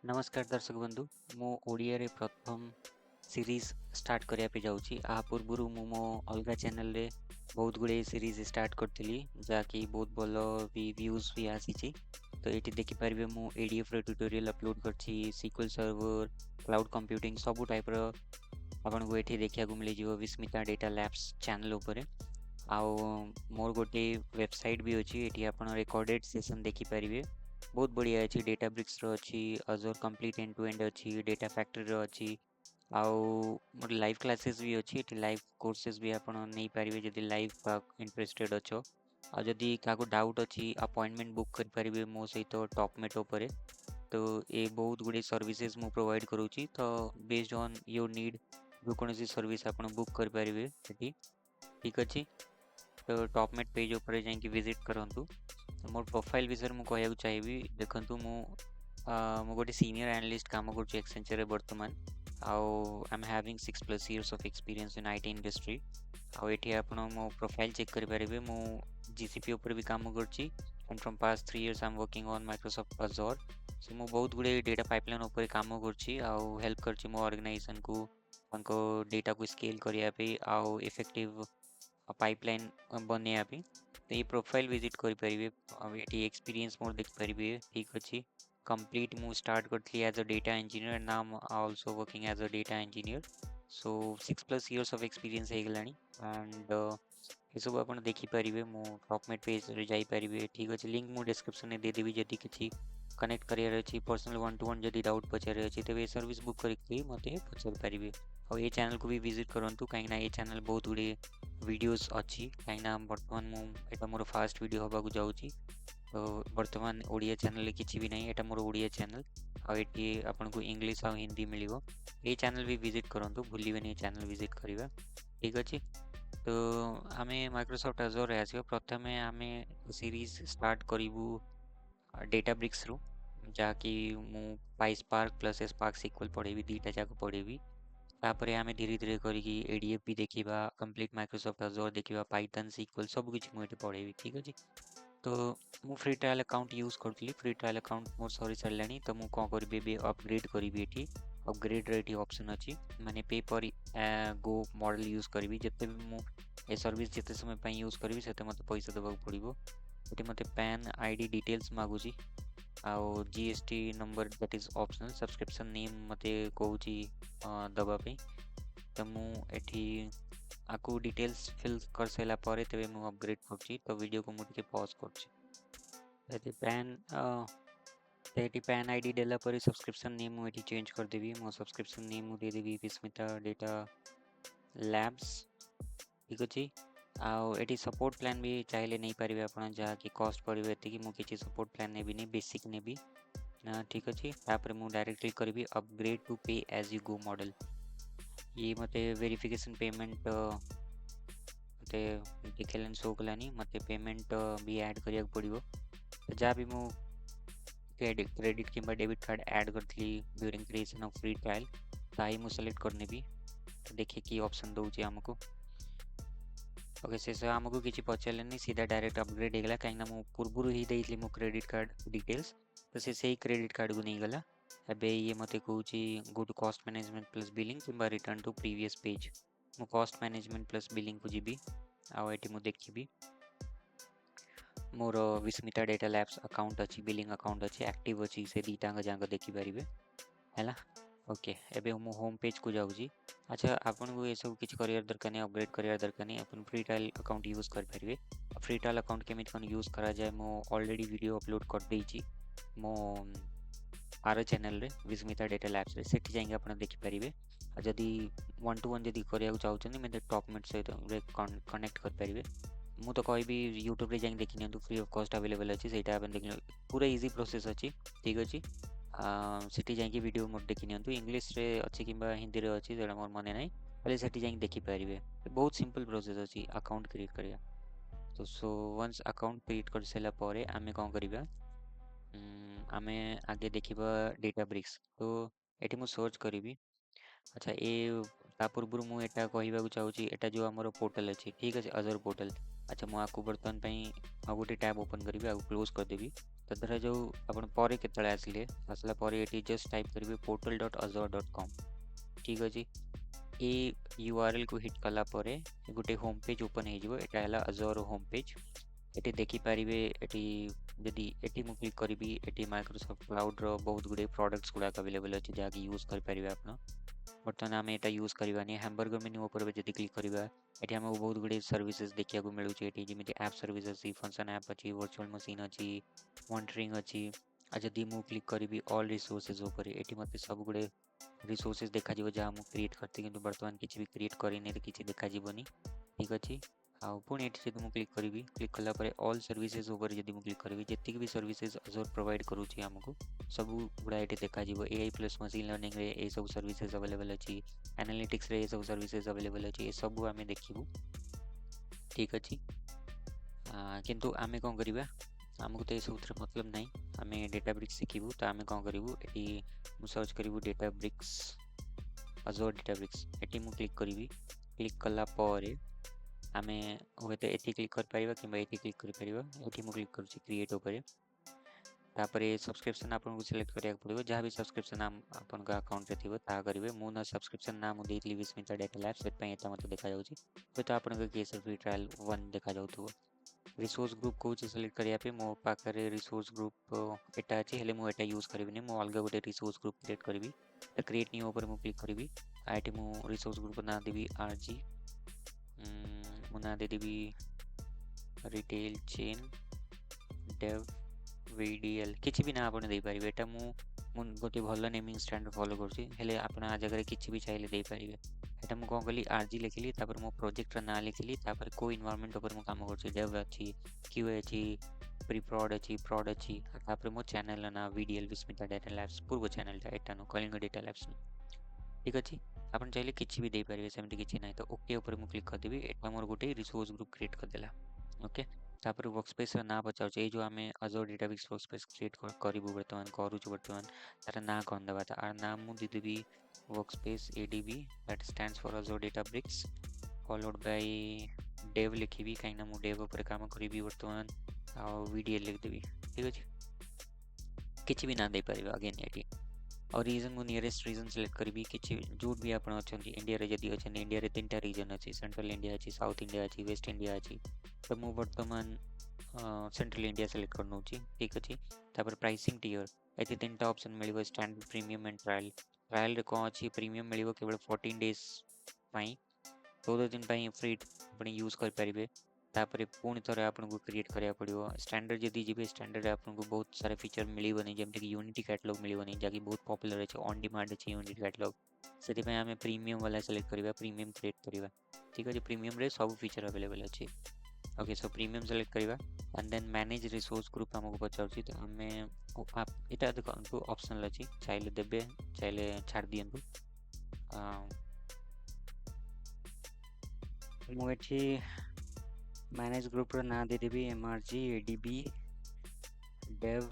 नमस्कार दर्शक बंधु मु ओडिया रे प्रथम सीरीज स्टार्ट करिया पे जाउची आ पूर्वरु मु मो अलगा चैनल रे बहुत गुडे सीरीज स्टार्ट करथिली जाकी बहुत भलो भी व्यूज भी आसीची। तो एटी देखि परिबे मु एडीएफ रे ट्यूटोरियल अपलोड करछि सीक्वल सर्वर क्लाउड कंप्यूटिंग सब टाइप रो आपन को एठी देखिया को मिली जिवो विस्मिता डेटा लैब्स चैनल ऊपर। आउ मोर गोटे वेबसाइट भी अछि एठी आपन रिकॉर्डेड सेशन देखि परिबे बहुत बढ़िया अच्छी डेटाब्रिक्स रो अच्छी अजोर कंप्लीट एंड टू एंड अच्छी डेटा फैक्ट्री रो अच्छी आउ मोर लाइव क्लासेस भी अच्छी एटी लाइव कोर्सेस भी आपण नहीं पारिबे जदी लाइव इंटरेस्टेड अछो आ जदी काको डाउट अच्छी अपॉइंटमेंट बुक कर पारिबे मो सहित टॉपमेट ऊपर। तो ये बहुत गुडे सर्विसेज मु प्रोवाइड करूची तो बेस्ड ऑन योर नीड जो कोनोसी सर्विस आपण बुक कर पारिबे एटी ठीक अछि। तो टॉपमेट पेज ऊपर जाई विजिट करंतु मोर प्रोफाइल विषय मु कहया चाहिए देखंतु मु गोटे सीनियर एनालिस्ट काम करूची एक्सेंचर रे वर्तमान आउ I am having 6+ years of experience in IT industry. आउ एठी आपण मो प्रोफाइल चेक करि परिबे मु जीसीपी ऊपर भी काम करूची and from past 3 years I am working on Microsoft Azure. So मु बहुत गुडे डेटा पाइपलाइन ऊपर काम करूची आउ हेल्प करची मो ऑर्गेनाइजेशन को उनको डेटा को स्केल करिया पे आउ इफेक्टिव पाइपलाइन बनिया पे। तो ये प्रोफाइल विजिट कर परिबे ये एक्सपीरियंस मोर देख परिबे ठीक अछि। कंप्लीट मु स्टार्ट करथली as a data engineer now I am also working as a data engineer. So 6+ years of experience हे गलानी एंड ये सब आपण देखि परिबे मु टॉपमेट पेज रे जाई परिबे ठीक अछि। लिंक मु डिस्क्रिप्शन में दे देबी जदी किछि कनेक्ट करियर अछि पर्सनल 1-to-1 जदी डाउट पचारे अछि तबे सर्विस बुक करिके मते पचार परिबे। और ये चैनल को भी विजिट करंतु काहे ना ये चैनल बहुत गुडे वीडियोस अच्छी कहीं बर्तमान मुझे मोर फास्ट वीडियो होगा जाऊँगी। तो बर्तमान ओडिया चैनल किसी भी नहीं एटा मोर ओडिया चैनल आठी आपन को इंग्लिश और हिंदी मिलियो ये चैनल भी विजिट करंतु भूलिबेनी ये चैनल विजिट करिबा ठीक अछि। तो आमे माइक्रोसॉफ्ट अजूर रे आसीबो प्रथमे आमे सीरीज स्टार्ट करिवु डेटाब्रिक्स रु जाकी मु पाइस्पार्क प्लस स्पार्क सिक्वल पढेबी दीटा जाक पढेबी तापरे आमे धीरे धीरे करिकी एडीएफ भी देखिबा कंप्लीट माइक्रोसॉफ्ट अजूर देखिबा पाइथन सिक्वल सब किछि मु एठी पढेबी ठीक अछि। तो मु फ्री ट्रायल अकाउंट यूज करथली फ्री ट्रायल अकाउंट मोर सरी सरलानी तो मु कोन करबी बे अपग्रेड करबी एठी अपग्रेड रे एठी ऑप्शन अछि माने पे पर गो मॉडल यूज करबी जते भी मु ए सर्विस जते समय पई यूज करबी सेते मते पैसा देबा पड़िबो। एठी मते पैन आईडी डिटेल्स मागुची आउ GST number that is optional subscription name मते कहूची दबा पे तो मु एठी आकु डिटेल्स फिल कर सारा पर तबे मु अपग्रेड करछि। तो वीडियो को मु टिके पॉज करछि एठी पैन आईडी देला पर सब्सक्रिप्शन नेम मु एठी चेंज कर देबी मो सब्सक्रिप्शन नेम मु दे देबी विस्मिता डेटा लैब्स ठीक अछि। आउ एठी सपोर्ट प्लान भी चाहिले नहीं पारिबे आपण जहा कि कॉस्ट पड़िबे कि मु किछि सपोर्ट प्लान नेबी नहीं बेसिक नेबी ठीक अछि। तापर मु डायरेक्टली करबी अपग्रेड टू पे एज यू गो मॉडल ये मते वेरिफिकेशन पेमेंट मते डिक्लेरेंस हो गलानी मते पेमेंट भी ऐड करिया पड़िबो जहाँ भी मु क्रेडिट किंबा डेबिट कार्ड ऐड करथली during creation of free trial ताही मु सेलेक्ट करने भी तो देखिए कि ऑप्शन दउची हमको ओके से हमको किसी पचारलेनी सीधा डायरेक्ट अपग्रेड होगला कहीं मु पूर्व ही देइथली मो क्रेडिट कार्ड डिटेल्स तो से क्रेडिट कार्ड को नहीं गला एबे ये मते कहूची go to cost management plus billing किंबा रिटर्न टू प्रीवियस पेज मु कॉस्ट मैनेजमेंट प्लस बिलिंग को जीबी आउ एटी मु देखिबी मोर विस्मिता डेटा लैब्स अकाउंट अच्छी बिलिंग अकाउंट अच्छी एक्टिव अच्छी से दीटा जाक देखि पारिबे हैला ओके एबे मु होम पेज को जाउजी। अच्छा आपन को ये सब किछ करियर दरकार नहीं अपग्रेड करियर दरकार नहीं अपन फ्री ट्रायल अकाउंट यूज कर पारिबे। फ्री ट्रायल अकाउंट केमित कोन यूज करा जाए मो ऑलरेडी वीडियो अपलोड कर देइची मो आर चैनल रे विस्मिता डेटा लैब्स रे सेठी जाइंगे अपन देखि पारिबे जदी 1-to-1 जदी करिया चाहउछनी मैं टॉपमेट से कनेक्ट कर पारिबे मु तो कहबी यूट्यूब रे जाइंगे देखि नियंतु फ्री ऑफ कॉस्ट अवेलेबल अछि सेटा अपन देखि पूरा इजी प्रोसेस अछि ठीक अछि। सेठी जाइंगे वीडियो मोर देखि नियंतु इंग्लिश रे अछि किबा हिंदी रे अछि जेडा मोर माने नाही पहले सेठी जाइंगे देखि पारिबे बहुत सिंपल प्रोसेस अछि अकाउंट क्रिएट करिया। तो सो वंस अकाउंट क्रिएट कर सेला परे आमे कोन करिबा आमे आगे देखिबा डेटाब्रिक्स तो एठी मु सर्च करिबी। अच्छा ए ता पूर्व मु एटा कहिबा को चाहूची एटा जो हमर पोर्टल अछि ठीक अछि अजर पोर्टल अच्छा मु आकु बर्तन पई आ गोटे टैब ओपन करिबी आ क्लोज कर देबी तो धरा जो आपण परे केतले आसला परे एटी जस्ट टाइप करिवे portal.azure.com ठीक अछि ए यूआरएल को हिट कला परे गोटे होम पेज ओपन हो जिवो एटा हला अजोर होम पेज एटी देखि पारिबे एटी जदि एटी मु क्लिक करिबी एटी माइक्रोसॉफ्ट क्लाउड रो बहुत गुडे प्रोडक्ट्स गुडा अवेलेबल अछि जाकि यूज कर पारिबे आपण बर्तमान आम एटा यूज करवानी हैमबर्गर मेन्यू ऊपर जदि क्लिक करबा एटी हमको बहुत गुडे सर्विसेज देखिया को मिलु छै एटी जेमिति ऐप सर्विस अछि फंक्शन ऐप अछि वर्चुअल मशीन अछि मॉनिटरिंग अछि आ जदि मु क्लिक करिबी ऑल रिसोर्सेज ऊपर एटी मते सब गुडे रिसोर्सेज देखा जिवो जा मु क्रिएट करते किंतु वर्तमान किछि भी क्रिएट करिने त किछि देखा जिवोनी ठीक अछि आ पुणी एटी जदि मु क्लिक करिबी क्लिक कला परे ऑल सर्विसेज ऊपर जदि मु क्लिक करिबी जेतिक भी सर्विसेज अजोर प्रोवाइड करूछि हमको सब गुडा एटी देखा जिवो एआई प्लस मशीन लर्निंग रे ए सब सर्विसेज अवेलेबल अछि एनालिटिक्स रे ए सब सर्विसेज अवेलेबल अछि ए सब आमे देखिबु ठीक अछि किंतु आमे कोन करिबा हमको तो ये सब मतलब नहीं आमे डेटाब्रिक्स शिखिबु तो आमे कोन करिबु एटी मु सर्च करिबु डेटाब्रिक्स अजोर डेटाब्रिक्स एटी मु क्लिक करिबी क्लिक कला परे आमे होते एटी क्लिक कर पारिबा कि एटी क्लिक कर पारिबा एटी मु क्लिक करूछि क्रिएट ऊपर तापरे सब्सक्रिप्शन आपन को सिलेक्ट करिया पड़िबो जहाँ भी सब्सक्रिप्शन नाम आपन का अकाउंट रे थिबो ता करिवे मु ना सब्सक्रिप्शन नाम देइतली विस्मिता डेटा लैब सेट पय एता मते देखा जाउछि तो आपन के केस फ्री ट्रायल 1 देखा जाउथबो रिसोर्स ग्रुप को सिलेक्ट करिया पे मो पाखरे रिसोर्स ग्रुप एटा अछि हेले मु एटा यूज करबिनी मु अलगा गोटे रिसोर्स ग्रुप क्रिएट करबी त क्रिएट न्यू ऊपर मु क्लिक करबी आईटी मु रिसोर्स ग्रुप ना देबी आरजी मु ना देबी रिटेल चेन डेव वीडीएल किछि भी ना आपण दे पारिबे एटा मु गोटे भलो नेमिंग स्टैंडर्ड फॉलो करछि हेले आपण आ जगह किछि भी चाहिले दे पारिबे एटा मु कोन कली आरजी लिखली तापर मो प्रोजेक्ट रा ना लिखली तापर को एनवायरनमेंट ऊपर मु काम करछि डेव अछि क्यूए अछि प्री प्रॉड अछि तापर मो चैनल ना वीडीएल विस्मिता डेटा लैब्स पूर्व चैनल टा एटा नो कलिंग डेटा लैब्स ठीक अछि आपण चाहिले किछि भी दे पारिबे सेमति किछि नै तो ओके ऊपर मु क्लिक कर देबी एटा मोर गोटे रिसोर्स ग्रुप क्रिएट कर देला ओके तापर वर्कस्पेस ना बचाउछ ए जो आमे अजोर डेटाबेस वर्कस्पेस क्रिएट करिबु वर्तमान करूछु वर्तमान तार ना कोन दबा तार नाम मु दे देबी workspace ADB that stands for Azure Databricks followed by dev लिखिबी काइना मु डेव ऊपर काम करिबी वर्तमान आ वीडीएल लिख देबी ठीक अछि किछि भी ना दे परिबा अगेन एटी और रीजन मु नियरेस्ट रीजन सिलेक्ट करिबी किछि जोट भी आपण अछंती इंडिया रे जदी अछन इंडिया रे तीनटा रीजन अछि सेंट्रल इंडिया अछि साउथ इंडिया अछि वेस्ट इंडिया अछि तो मु वर्तमान सेंट्रल इंडिया सिलेक्ट करनोची ठीक अछि तापर प्राइसिंग टियर एति तीनटा ऑप्शन मिलिबो स्टैंडर्ड प्रीमियम एंड ट्रायल रे को अछि प्रीमियम मिलिबो केवल 14 डेज पई 14 दिन पई फ्री आपण यूज कर परिबे तापर पुणी थरे आपन को क्रिएट करिया पड़िबो स्टैंडर्ड जदी जिबे स्टैंडर्ड आपन को बहुत सारे फीचर मिलिबो जेमते कि यूनिटी कैटलॉग मिलिबो जाकी बहुत पॉपुलर अछि ऑन डिमांड अछि यूनिटी कैटलॉग सेति पय हमें प्रीमियम वाला सिलेक्ट करिबा प्रीमियम क्रिएट करिबा ठीक अछि प्रीमियम रे सब फीचर अवेलेबल अछि ओके सो प्रीमियम सिलेक्ट करिबा and then manage resource group हमको पचाउछि तो हमें आप एटा देखो ऑप्शनल अछि चाहिले देबे चाहिले छाड़ दियंतु मु एठी मैनेज ग्रुप रो ना दे देबी एमआरजी एडीबी डेव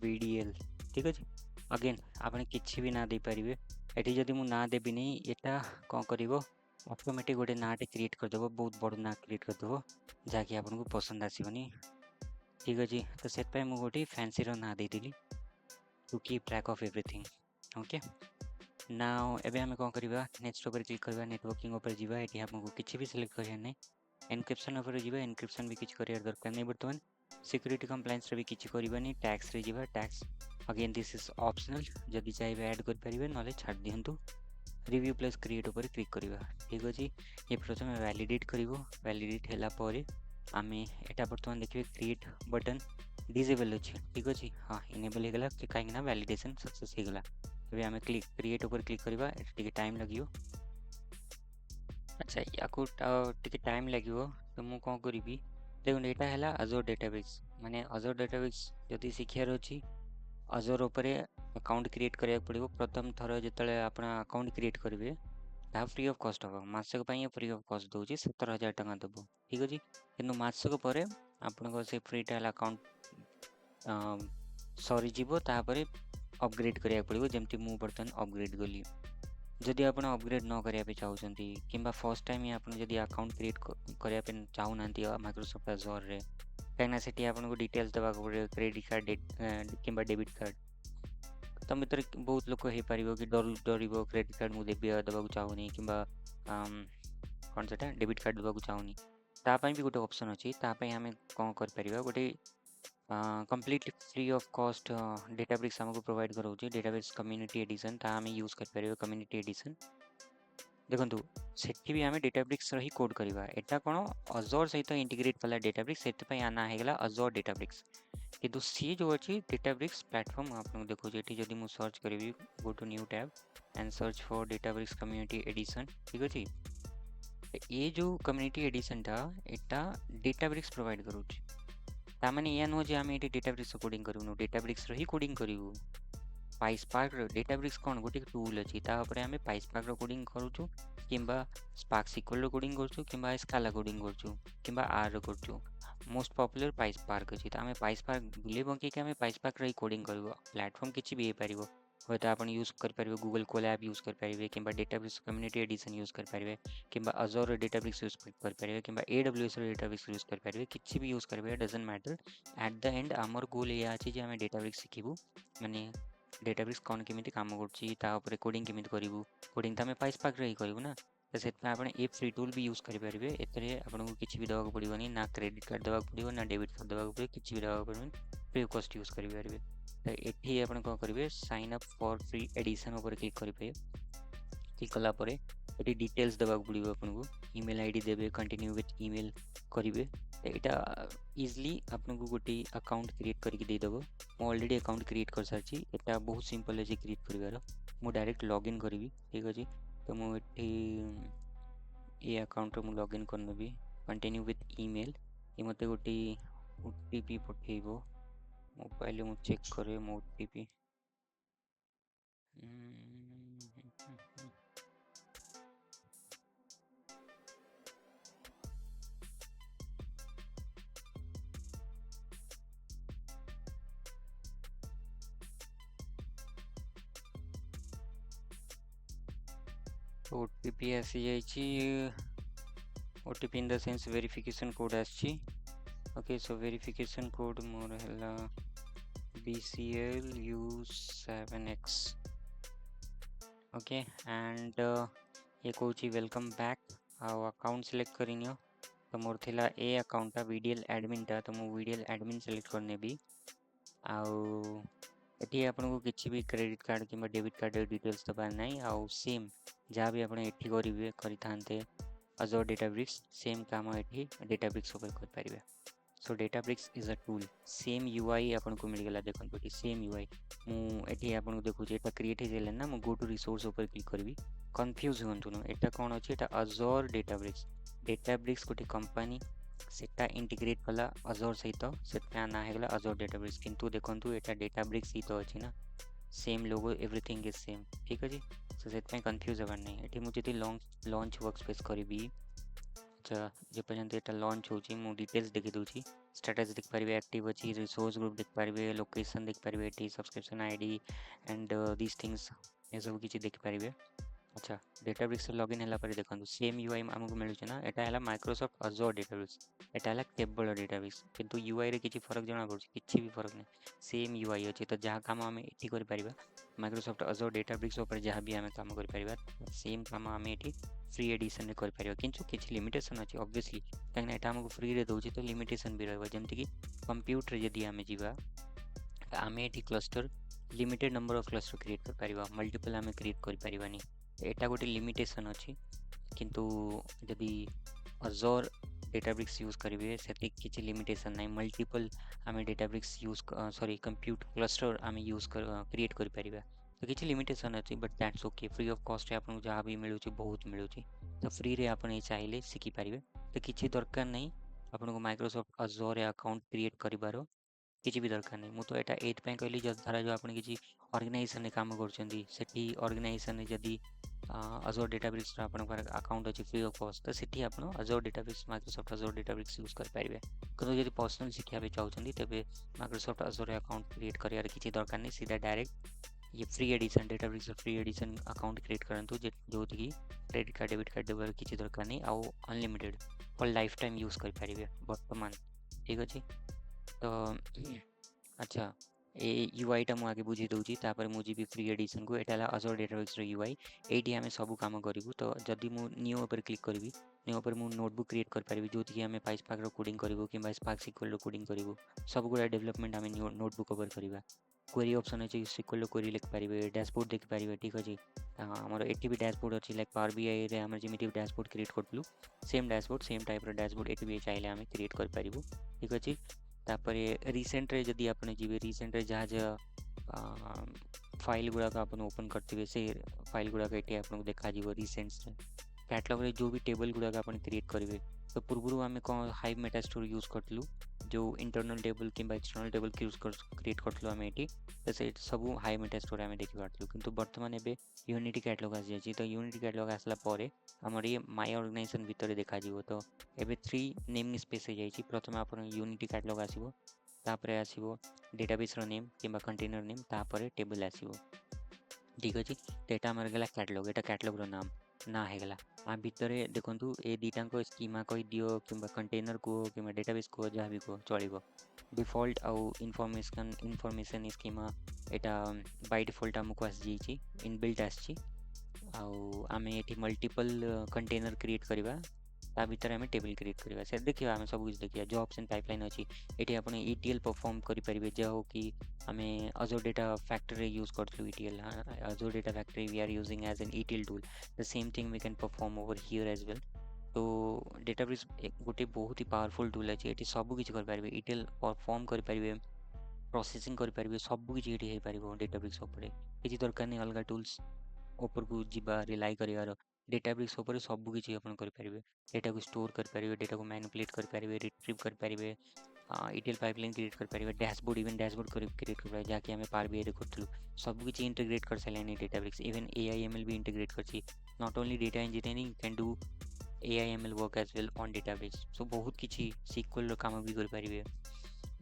वीडीएल ठीक अछि अगेन आपने किछि भी ना दे परिबे एठी जदी मु ना देबी नै एटा कोन करिवो ऑटोमेटिक गोटे नाटे क्रिएट कर देबो बहुत बड़ ना क्रिएट कर देबो जाकि आपन को पसंद आसीबनी ठीक अछि तो सेट पे मु गोटे फैंसी रो ना दे देली to keep track of everything okay now एबे हमें कोन करिबा नेक्स्ट ऊपर क्लिक करबा नेटवर्किंग ऊपर जीवा एठी हमको किछि भी सिलेक्ट करिया नै एनक्रिप्शन ऊपर जीवा एनक्रिप्शन भी किछि करिया दरकार नै वर्तमान सिक्योरिटी कंप्लायंस रे भी किछि करिबानी टैक्स रे जीवा tax again this is optional जदी चाहिबे ऐड कर परिबे नले छाड़ दियंतु रिव्यू प्लस क्रिएट ऊपर क्लिक करिबा ठीक अछि ये प्रथम वैलिडेट करिवो वैलिडेट हैला परे आमे एटा वर्तमान देखिबे क्रिएट बटन डिसेबल अछि ठीक अछि हां इनेबल हे गेला कि काहे ना वैलिडेशन सक्सेस हे गेला तबे आमे क्लिक क्रिएट ऊपर क्लिक करिबा एटा टाइम लागियो अच्छा याकू टिके टाइम लागियो तो मु कोन करिबी देखो एटा हैला अजोर डेटाबेस माने अजोर डेटाबेस जदी सिखियार अछि अजोर ऊपर अकाउंट क्रिएट करिया पड़िबो प्रथम थर जतले आपन अकाउंट क्रिएट करिवे ता फ्री ऑफ कॉस्ट हो मासक पई फ्री ऑफ कॉस्ट दोची 17000 टका दबो ठीक अछि किंतु मासक परे आपन को से फ्री ट्रायल अकाउंट सरी जीवो तापरे अपग्रेड करिया पड़िबो जेमति मु बर्तन अपग्रेड गली जदि आप अपग्रेड न करने चाहते कि फर्स्ट टाइम ही आप अकाउंट क्रिएट करने चाहूना माइक्रोसॉफ्ट अजोर रे कहीं से आपको डिटेल्स देवा पड़े क्रेडिट कार्ड कि डेबिट कार्ड तो मित्र बहुत लोग हो पार कि डर क्रेडिट कार्ड मुझे देवाक चाहूनी कि कौन से डेबिट कार्ड देवाक चाहूनी तापाई भी गोटे ऑप्शन अच्छी तापाई आम कौन कर गोटे completely free of cost Databricks हमको प्रोवाइड कराऊँ डेटाबेस कम्युनिटी एडिशन ता आम यूज कर कम्युनिटी एडिशन देखो सेठी भी आम डेटाब्रिक्स ही कोड करवा एटा कौन अजोर सहित इंटीग्रेट कला डेटाब्रिक्स से आना होगा अजोर डेटाब्रिक्स किंतु सी जो अच्छी डेटाब्रिक्स प्लेटफॉर्म आपको देखो ये जदि मुझे सर्च करी go to new tab and search for Databricks community edition ठीक अच्छे ये जो कम्युनिटी एडिशन टा एटा डेटाब्रिक्स प्रोवाइड करूँ तामाने या नुह आम ये डेटाब्रिक्स कोडिंग करूँ डेटाब्रिक्स ही कोडिंग करूँ पाइस्पार्क डेटाब्रिक्स कौन गोटे टूल अच्छी आम पाइस्पार्क कोडिंग करूँ कि स्पार्क सिक्वल कोडिंग करूँ स्काला कोडिंग करूँ आर करूँ मोस्ट पॉपुलर पाइस्पार्क अच्छी तो आम पाइस्पार्क बुले बंकैक आम पाइस्पार्क ही कोडिंग कर प्लेटफॉर्म किसी भी हो पार हे तो आप यूज करेंगे गूगल कोलैब यूज करेंगे कि डेटाब्रिक्स कम्युनिटी एडिशन यूज करेंगे कि अजोर डेटाब्रिक्स यूज करेंगे कि AWS डेटाब्रिक्स यूज करेंगे किसी भी यूज करेंगे doesn't matter at the end आमर गोल या अच्छी आम डेटाब्रिक्स शिखू माने डेटाब्रिक्स कौन केमी काम कर कोडिंग केमी करूँ कोडिंग तो आम पाइस्पार्क ही करूँ ना तो से आप फ्री टूल भी यूज करेंगे आपको किसी भी देवाक पड़ोनी ना क्रेडिट कार्ड देवाक पड़ो ना डेबिट कार्ड देवाक पड़ो किसी भी देवाक पड़ोनी फ्री ऑफ कॉस्ट यूज करेंगे तो ये आप कौन करेंगे sign up for free edition उपर क्लिक करेंगे क्लिक कलापर ये डिटेल्स देवाक पड़ो आपको ईमेल आईडी देवे कंटिन्यू विथ ईमेल करेंगे तो यहाँ इजिली आपको गोटे अकाउंट क्रिएट करके देदेव मु ऑलरेडी अकाउंट क्रिएट कर सारी यहाँ बहुत सिंपल अच्छे क्रिएट कर मु डायरेक्ट लॉगिन करी ठीक अच्छे तो मुझे ये अकाउंट मु लॉगिन करनेबी कंटिन्यू विथ ईमेल ये मत गोटे OTP पठेब मोबाइल मु चेक करे मो OTP OTP आसी जाइए OTP in the sense verification code आसी ओके सो वेरिफिकेशन कोड मोर है BCLU7X ओके एंड ये कौच वेलकम बैक आउ अकाउंट सिलेक्ट करनी तो मोर थिला ए अकाउंट VDL एडमिन टा तो मु VDL एडमिन सिलेक्ट करने भी आउ ये आपको किसी भी क्रेडिट कार्ड कि डेबिट कार्ड डिटेल्स दबार ना आउ सेम जहाँ भी आपड़ी करें अजोर डेटाब्रिक्स सेम काम ये डेटाब्रिक्स करेंगे so Databricks is a tool same UI आपको मिलगला देखो ये सेम UI मुझे आपको देखुचे ये क्रिएट हो ना मु गो टू रिसोर्स उपर क्लिक करी कन्फ्यूज हूँ यहाँ कौन अच्छे ये अजोर डेटाब्रिक्स गोटे कंपनी सेटा इंटीग्रेट कला अजोर सहित से ना होगा अजोर डेटाब्रिक्स किंतु देखो यहाँ डेटाब्रिक्स ही तो अच्छी ना same logo everything is same ठीक अच्छे सो से कन्फ्यूज हबार नहीं ये मुझे लॉन्च वर्कस्पेस करी अच्छा जे पर्यंत ये लॉन्च हो डिटेल्स देखी दूसरी स्टेटस देख पारे एक्टिव अच्छी रिसोर्स ग्रुप देख पारे लोकेशन देख पारे subscription ID and this things ये सब किसी देख पारे अच्छा डेटाब्रिक्स लॉगिन है देखो सेम UI आमको मिलूँ ना यहाँ है माइक्रोसॉफ्ट अजोर डेटाब्रिक्स यहाँ है केवल डेटाब्रिक्स किंतु UI रे किसी फरक जना पड़े किसी भी फरक नहीं सेम UI अच्छे तो जहाँ काम आम ये कर माइक्रोसॉफ्ट अजोर डेटाब्रिक्स उपर जहाँ भी आम काम कर सेम काम आम ये फ्री एडिशन कर किंतु किसी लिमिटेशन अच्छे ऑब्वियसली कहीं यहाँ आमको फ्री रे दूसरी तो लिमिटेशन भी रही कंप्यूटर जदि आम जा आम ये cluster limited number of cluster create कर मल्टीपल आम क्रिएट कर यहाँ गोटे लिमिटेशन अच्छी किंतु जदि अजोर डेटाब्रिक्स यूज करेंगे से किसी लिमिटेशन ना मल्टीपल आम Databricks use sorry compute cluster आम यूज क्रिएट कर तो किसी लिमिटेशन अच्छी but that's okay free of cost आपको जहाँ भी मिलूँ बहुत मिलूँ तो फ्री रे आप चाहिए शिखिपारे तो किसी दरकार नहीं आपको माइक्रोसॉफ्ट अजोर अकाउंट क्रिएट कर किसी भी दरकार नहीं मुझे यहाँ एथपाई कहली धरा जो आप किसी ऑर्गेनाइजेशन काम कर ऑर्गेनाइजेशन जदि अजोर डेटाब्रिक्स अकाउंट अच्छी फ्री ऑफ कॉस्ट तो सीठी आप Azure Databricks Microsoft Azure Databricks use करेंगे क्योंकि जब पर्सनल शिखा चाहते तेज माइक्रोसॉफ्ट अजोर अकाउंट क्रिएट कर किसी दरकार नहीं सीधा डायरेक्ट ये free edition Databricks free edition account create करंतु जो कि क्रेडिट कार्ड डेबिट कार्ड देवर किसी दरकार नहीं आउ unlimited for lifetime use कर पारिबे वर्तमान। ठीक अछि तो अच्छा ए यूआई टा मु आगे बुझी दउची तापर मु जीबी फ्री एडिशन को एटा ला अजर डेटाबेस रो यूआई एटी हमें सब काम करिवु। तो जदि मु न्यू ऊपर क्लिक करबी न्यू ऊपर मु नोटबुक क्रिएट कर पारिबी जोथि कि हमें पाइस्पार्क रो कोडिंग करिवु किबा स्पार्क सिक्वल रो कोडिंग करिवु सब गुडा डेवलपमेंट हमें न्यू नोटबुक ऊपर करिबा। क्वेरी ऑप्शन अछि सिक्वल रो क्वेरी लिख पारिबे डैशबोर्ड देख पारिबे। ठीक अछि हमर एटी भी डैशबोर्ड अछि लाइक पावर बीआई रे हमर जेमिति डैशबोर्ड क्रिएट करथलु सेम डैशबोर्ड सेम टाइप रो डैशबोर्ड एटी भी चाहिले हमें क्रिएट कर पारिबु। ठीक अछि तापरे रिसेंट रे जदि आपने जीवे रिसेंट रे जहाँ फाइल गुड़ाक आप ओपन करते से फाइल गुड़ाक ये आपको देखा रिसेंट्स कैटलॉग रे जो भी टेबल गुड़ाक आप क्रिएट करेंगे। तो पूर्व आम कौन हाइव मेटास्टोर यूज करूँ जो इंटरनल टेबल कि एक्सटर्नल टेबल क्रिएट करूँ आम ये तो से सब हाइव मेटास्टोर आम देखी पार्थलु किंतु बर्तमान एबे यूनिटी कैटलॉग आसी जाइए। तो यूनिटी कैटलॉग आसला परे आमर ये माय ऑर्गेनाइजेशन भितर देखा तो एबे 3 नेम स्पेस हो जाइए। प्रथम आप यूनिटी कैटलॉग आसीबो तापरे आसीबो डेटाबेस रो नेम किंबा कंटेनर नेम तापरे टेबल आसीबो। ठीक अछि डेटा हमर गला कैटलॉग एटा कैटलॉग रो नाम ना हे गला आ भितरे देखंतु ए दीटांको स्कीमा कहि दियो किंबा कंटेनर को किंबा डेटाबेस को जहाँ भी को चलिबो। डिफॉल्ट आउ information schema Etah by default हमको आसी जाइछि इनबिल्ट आछि आउ आमे एठी मल्टीपल कंटेनर क्रिएट करबा ता भीतर आम टेबल क्रिएट करवा से देखिए आम सब कुछ देखिए जॉब्स एंड पाइपलाइन अच्छी ये आपने ईटीएल परफॉर्म करें जो कि आम अजोर डेटा फैक्ट्री यूज करूँ ETL Azure data factory we are using as an ETL tool the same thing we can perform over here as well. तो डेटाबेस गोटे बहुत ही पावरफुल टूल अच्छे ये सब किसी करें ईटीएल परफॉर्म करें प्रोसेसिंग करें सब किसी ये डेटाबेस किसी दरकार नहीं अलग टूल्स ऊपर को जीवा रिलाई कर डेटाबेस ऊपर सब किसी आप करेंगे डेटा को स्टोर करेंगे डेटा को मैनिपुलेट करेंगे रिट्रीव करेंगे ईटीएल पाइपलाइन क्रिएट करेंगे डैशबोर्ड इवन डैशबोर्ड क्रिएट कर जहाँकि आम पावर बीआई करूँ सब किसी इंटीग्रेट कर सारे डेटाबेस इवन एआईएमएल भी इंटीग्रेट कर not only data engineering can do AIML work as well on database so बहुत किसी सिक्वल काम भी करेंगे।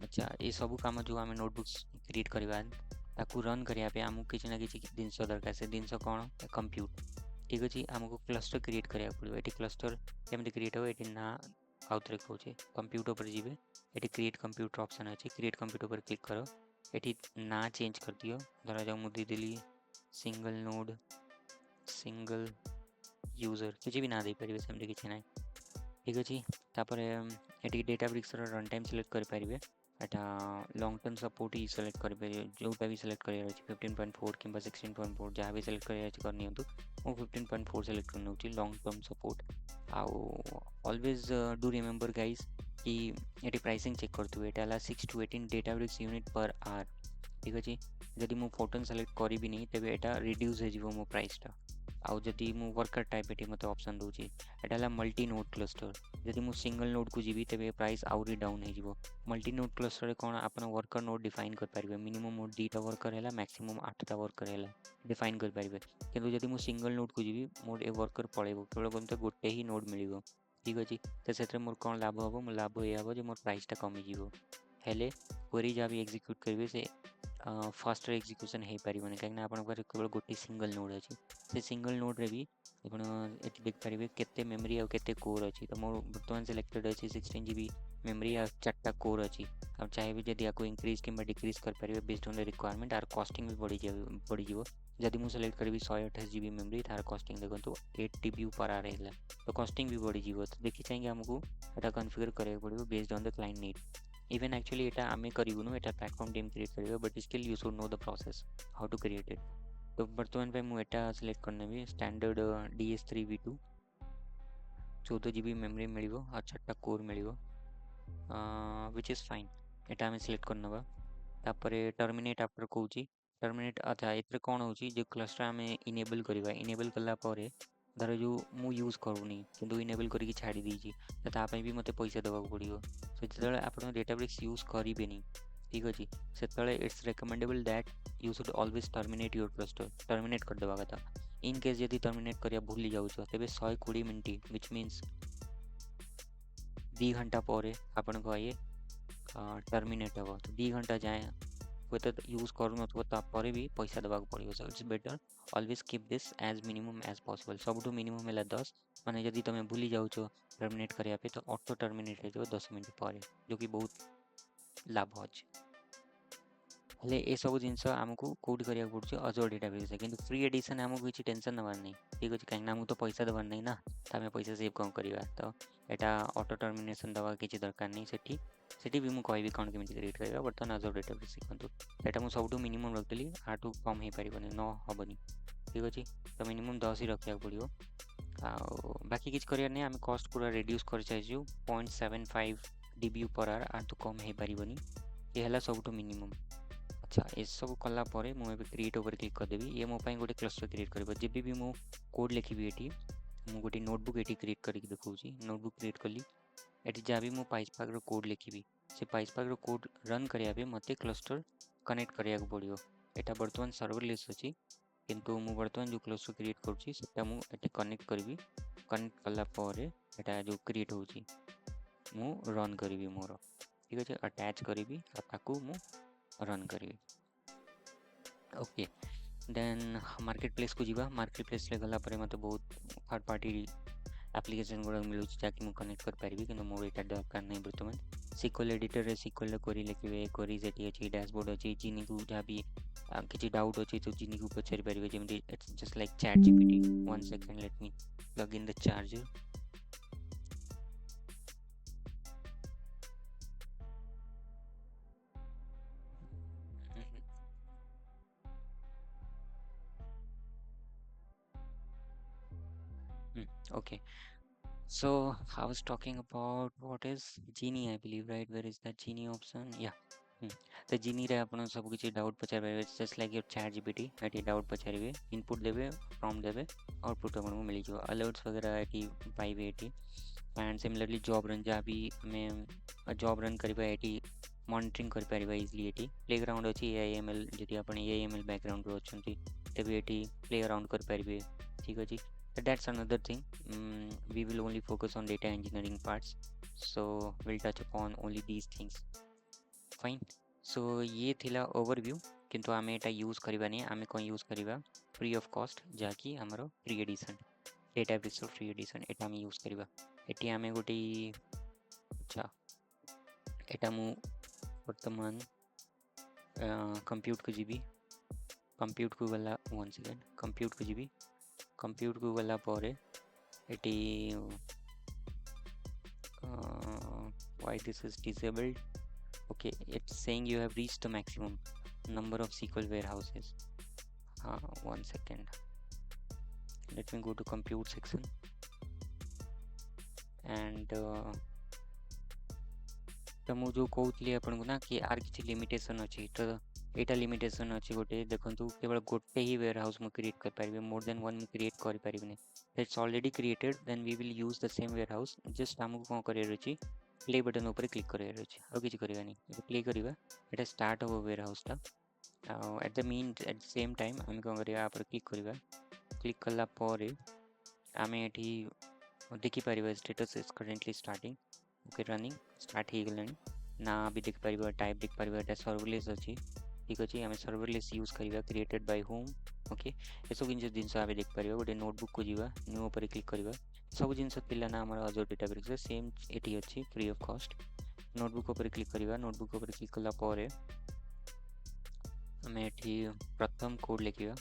अच्छा ये सब काम जो आम नोटबुक्स क्रिएट करवा ताकू रन करने आमको किसी ना किसी जिनस दरकार से जिनस कौन कंप्यूट। ठीक अच्छे आमको क्लस्टर क्रिएट करा पड़ो ये क्लस्टर केमती क्रिएट हो ये ना आउ थे कहूँ कंप्यूटर पर जीवे ये क्रिएट कंप्यूटर ऑप्शन अच्छे क्रिएट कंप्यूटर पर क्लिक करो ये ना चेंज कर दियो धरा जाऊ मुझे देली सिंगल नोड सिंगल यूजर किसी भी ना दे पारे सेमती किसी ना। ठीक अच्छे तापर ये डेटाब्रिक्स रन टाइम सिलेक्ट करेंगे एटा लॉन्ग टर्म सपोर्ट ही सिलेक्ट करेंगे जोटा भी सिलेक्ट कर 15.4 कि 16.4 जहाँ भी सिलेक्ट करनी वो 15.4 सिलेक्ट करनी लॉन्ग टर्म सपोर्ट आउ ऑलवेज डू रिमेंबर गाइज कि ये pricing check करतु Etah 6 to 18 Databricks unit per hour. ठीक अच्छे जदि मु फोटोन सिलेक्ट करी भी नहीं तेज एटा रिड्यूस हो मो प्राइसटा आउ जदि मु वर्कर टाइप ये मत ऑप्शन दूची एटा मल्टी नोड क्लस्टर जदि मु सिंगल नोड को जीवी तेज प्राइस आउरी डाउन हो मल्टी नोड क्लस्टर कौन आप वर्कर नोड डिफाइन करेंगे मिनिमम मोड 2टा वर्कर है मैक्सिमम 8टा वर्कर है डिफाइन करेंगे किंतु जदि मु सिंगल नोड को जीवी मोर ए वर्कर पड़ेब केवल मत गोटे ही नोड मिल। ठीक अच्छे तो से मोर कौन लाभ हम मोर लाभ ये हम जो मोर प्राइसटा कमिज हेले क्वेरी जहाँ भी एक्जिक्यूट करेंगे से फास्ट एक्जिक्यूशन हो पारे कहीं आप केवल गोटे सिंगल नोड अच्छी से सिंगल नोड रे भी आप देख पारे केते मेमोरी और केते कोर अच्छी। तो मोर बर्तमान सिलेक्टेड अच्छी 16 GB मेमोरी और 4टा कोर अच्छी अब चाहिए जदि आपको इंक्रीज कि डिक्रीज करेंगे बेस्ड ऑन द रिक्वायरमेंट आर कॉस्टिंग भी बढ़ी जदि मुझे सिलेक्ट करी 128 GB मेमोरी तार कॉस्टिंग देखो 8 TB पर आ रहा तो कॉस्टिंग भी बढ़ी तो देखी चाहिए आमको यहाँ कन्फिगर करेंगे पड़ो based on the client need even actually एटा आमे करूँ एटा प्लेटफॉर्म टीम क्रिएट करेगा but still you should know the process how to create it. तो बर्तमान पे मुझे एटा सिलेक्ट करने भी स्टैंडर्ड DS3V2 14 GB मेमोरी मिल और 4टा कोर मिल विच इज फाइन एटा आमे सिलेक्ट करनवा तापर टर्मिनेट आफ्टर कहूँ टर्मिनेट अच्छा ये कौन हो जो क्लस्टर आम इनेबल करवा इनेबल कला धर जो मु यूज करूनी कि इनेबल करके छाड़ी देती तो तापाई भी मत पैसा देवाक पड़ो सो जो आप डेटाब्रिक्स यूज करें। ठीक अच्छे से it's recommendable that you should always terminate your cluster terminate कर देवा कथा इन केस जदि टर्मिनेट करिया भूली जाऊँ तेज 120 मिनट विच मीन्स 2 घंटा पर आपन को ये टर्मिनेट हम तो 2 घंटा जाए ହୁଏତ ୟୁଜ୍ କରୁନଥିବ ତାପରେ ବି ପଇସା ଦେବାକୁ ପଡ଼ିବ। So it's better always keep this as minimum as possible. ସବୁଠୁ ମିନିମମ୍ ହେଲା 10, ମାନେ ଯଦି ତୁମେ ଭୁଲି ଯାଉଛ ଟର୍ମିନେଟ୍ କରିବା ପାଇଁ ତ ଅଟୋ ଟର୍ମିନେଟ୍ ହେଇଯିବ 10 ମିନିଟ୍ ପରେ, ଯୋଉକି ବହୁତ ଲାଭ ଅଛି। ହେଲେ ଏସବୁ ଜିନିଷ ଆମକୁ କେଉଁଠି କରିବାକୁ ପଡ଼ୁଛି ଅଜର ଡେଟାବେସ୍ରେ, କିନ୍ତୁ ଫ୍ରି ଏଡ଼ିସନ୍ ଆମକୁ କିଛି ଟେନସନ୍ ନେବାର ନାହିଁ, ଠିକ୍ ଅଛି, କାହିଁକିନା ଆମକୁ ତ ପଇସା ଦେବାର ନାହିଁ ନା, ତ ଆମେ ପଇସା ସେଭ୍ କ'ଣ କରିବା, ତ ଏଇଟା ଅଟୋ ଟର୍ମିନେସନ୍ ଦେବା କିଛି ଦରକାର ନାହିଁ। ସେଠି ବି ମୁଁ କହିବି କ'ଣ କେମିତି କ୍ରିଏଟ୍ କରିବା। ବର୍ତ୍ତମାନ ଅଜର ଡେଟାବେସ୍ ଶିଖନ୍ତୁ। ଏଇଟା ମୁଁ ସବୁଠୁ ମିନିମମ୍ ରଖିଥିଲି, ଆଠୁ କମ୍ ହେଇପାରିବନି, ହେବନି, ଠିକ୍ ଅଛି, ତ ମିନିମମ୍ 10 ହିଁ ରଖିବାକୁ ପଡ଼ିବ। ଆଉ ବାକି କିଛି କରିବାର ନାହିଁ, ଆମେ କଷ୍ଟ ପୁରା ରିଡ୍ୟୁସ୍ କରିସାରିଛୁ 0.75 DBU per hour, ଆଠୁ କମ୍ ହେଇପାରିବନି। ଏ ହେଲା ସବୁଠୁ ମିନିମମ୍। ଆଚ୍ଛା, ଏସବୁ କଲା ପରେ ମୁଁ ଏବେ କ୍ରିଏଟ୍ ଉପରେ କ୍ଲିକ୍ କରିଦେବି। ଇଏ ମୋ ପାଇଁ ଗୋଟେ କ୍ଲଷ୍ଟର କ୍ରିଏଟ୍ କରିବ। ଯେବେ ବି ମୁଁ କୋଡ଼୍ ଲେଖିବି ଏଠି, ମୁଁ ଗୋଟେ ନୋଟବୁକ୍ ଏଠି କ୍ରିଏଟ୍ କରିକି ଦେଖାଉଛି। ନୋଟବୁକ୍ କ୍ରିଏଟ୍ କଲି, ଏଠି ଯାହା ବି ମୁଁ ପାଇସ୍ପାର୍କର କୋଡ଼୍ ଲେଖିବି, ସେ ପାଇସ୍ପାର୍କର କୋଡ଼୍ ରନ୍ କରିବା ପାଇଁ ମୋତେ କ୍ଲଷ୍ଟର କନେକ୍ଟ କରିବାକୁ ପଡ଼ିବ। ଏଇଟା ବର୍ତ୍ତମାନ ସର୍ଭରଲେସ୍ ଅଛି, କିନ୍ତୁ ମୁଁ ବର୍ତ୍ତମାନ ଯେଉଁ କ୍ଲଷ୍ଟର କ୍ରିଏଟ୍ କରୁଛି ସେଟା ମୁଁ ଏଠି କନେକ୍ଟ କରିବି। କନେକ୍ଟ କଲା ପରେ ଏଇଟା ଯେଉଁ କ୍ରିଏଟ୍ ହେଉଛି ମୁଁ ରନ୍ କରିବି ମୋର, ଠିକ୍ ଅଛି, ଆଟାଚ୍ କରିବି ଆଉ ତାକୁ ମୁଁ ରନ୍ କରିବି। ओके, देन मार्केट प्लेस को जीवा। मार्केट प्लेस रे गला परे मते बहुत थर्ड पार्टी एप्लिकेशन गुड़ा मिलूँ जहाँकि मुझे कनेक्ट कर पारि, कि मोर यहाँ दरकार नहीं। बर्तमान सिक्वल एडिटर रे सिक्वल क्वेरी लिखे, क्वेरी सेठी अच्छी, डैशबोर्ड अच्छी, जिनी को जहाँ भी किसी डाउट अच्छी तो जिनी को पचारि पारिबे, जेमती it's just like chat GPT. 1 second, let me plug in the charger. Okay, so I was talking about what is Genie, I believe, right? Where is that Genie option? Yeah. तो Genie रे आपण सब किसी doubt पचार पारे, just like your chat GPT. एटी doubt पचारिबे, input देबे, प्रॉम्प्ट देबे, आउटपुट आपको मिल जाओ। अलर्ट्स वगैरह एटी पाइबे एटी। एंड सिमिलरली जॉब रन जहाँ भी हमें जॉब रन करिबा एटी मॉनिटरिंग कर पारिबा इजिली। एटी प्लेग्राउंड अच्छी AIML, जदि आपण AIML बैकग्राउंड रो अछंती तेबे एटी प्ले अराउंड कर पारिबे, ठीक अछि। That's another thing. We will only focus on data engineering parts, so we'll touch upon only these things. Fine. So ये थिला ओवरव्यू, किंतु आमे एटा यूज करिबा नहीं। आमे कोन यूज करिबा फ्री ऑफ कॉस्ट, जाकी हमरो फ्री एडिशन डेटाबेस रो फ्री एडिशन एटा आमे यूज करिबा। एटी आमे गोटी, अच्छा, एटा मु वर्तमान कंप्यूट को जीबी। कंप्यूट को गला 1 सेकंड, कंप्यूट को जीबी। कंप्यूट को गला परे eighty why this is disabled? Okay, it's saying you have reached the maximum number of SQL warehouses. 1 second, let me go to compute section and तो मु जो कहूली आपन को ना कि आर किसी लिमिटेशन अच्छी, तो एटा लिमिटेशन अच्छी गोटे देखंतु केवल गोटे ही वेयर हाउस मु क्रिएट कर पारिबे, मोर देन वन मु क्रिएट कर पारिबे। It's already created, then we will use the same warehouse. Just हमको कोन करियर अछि, प्ले बटन ऊपर क्लिक करियर अछि, और किछि करिवा नहीं। प्ले करिवा, एटा स्टार्ट हो वेयर हाउस ता। एट द सेम टाइम हम कोन करिवा, पर क्लिक करिवा। क्लिक करला परे आमे एठी देखि Paribas status is currently starting. Okay, running start हो गलानी ना भी देख पारिबा। टाइप देख पारिबा, एटा सर्वरलेस अछि, ठीक अछि। आमे सर्वरलेस यूज करिबा, क्रिएटेड बाय होम। ओके, ए सब जिंस आमे देख पारिबा। गोटे नोटबुक को जीवा, न्यू ऊपर क्लिक करिबा। सब जिंस थिला ना हमर अजर डेटाबेस रे सेम एटी अछि, फ्री ऑफ कॉस्ट। नोटबुक ऊपर क्लिक करिबा। नोटबुक ऊपर क्लिक कला परे आमे एठी प्रथम कोड लिखिबा,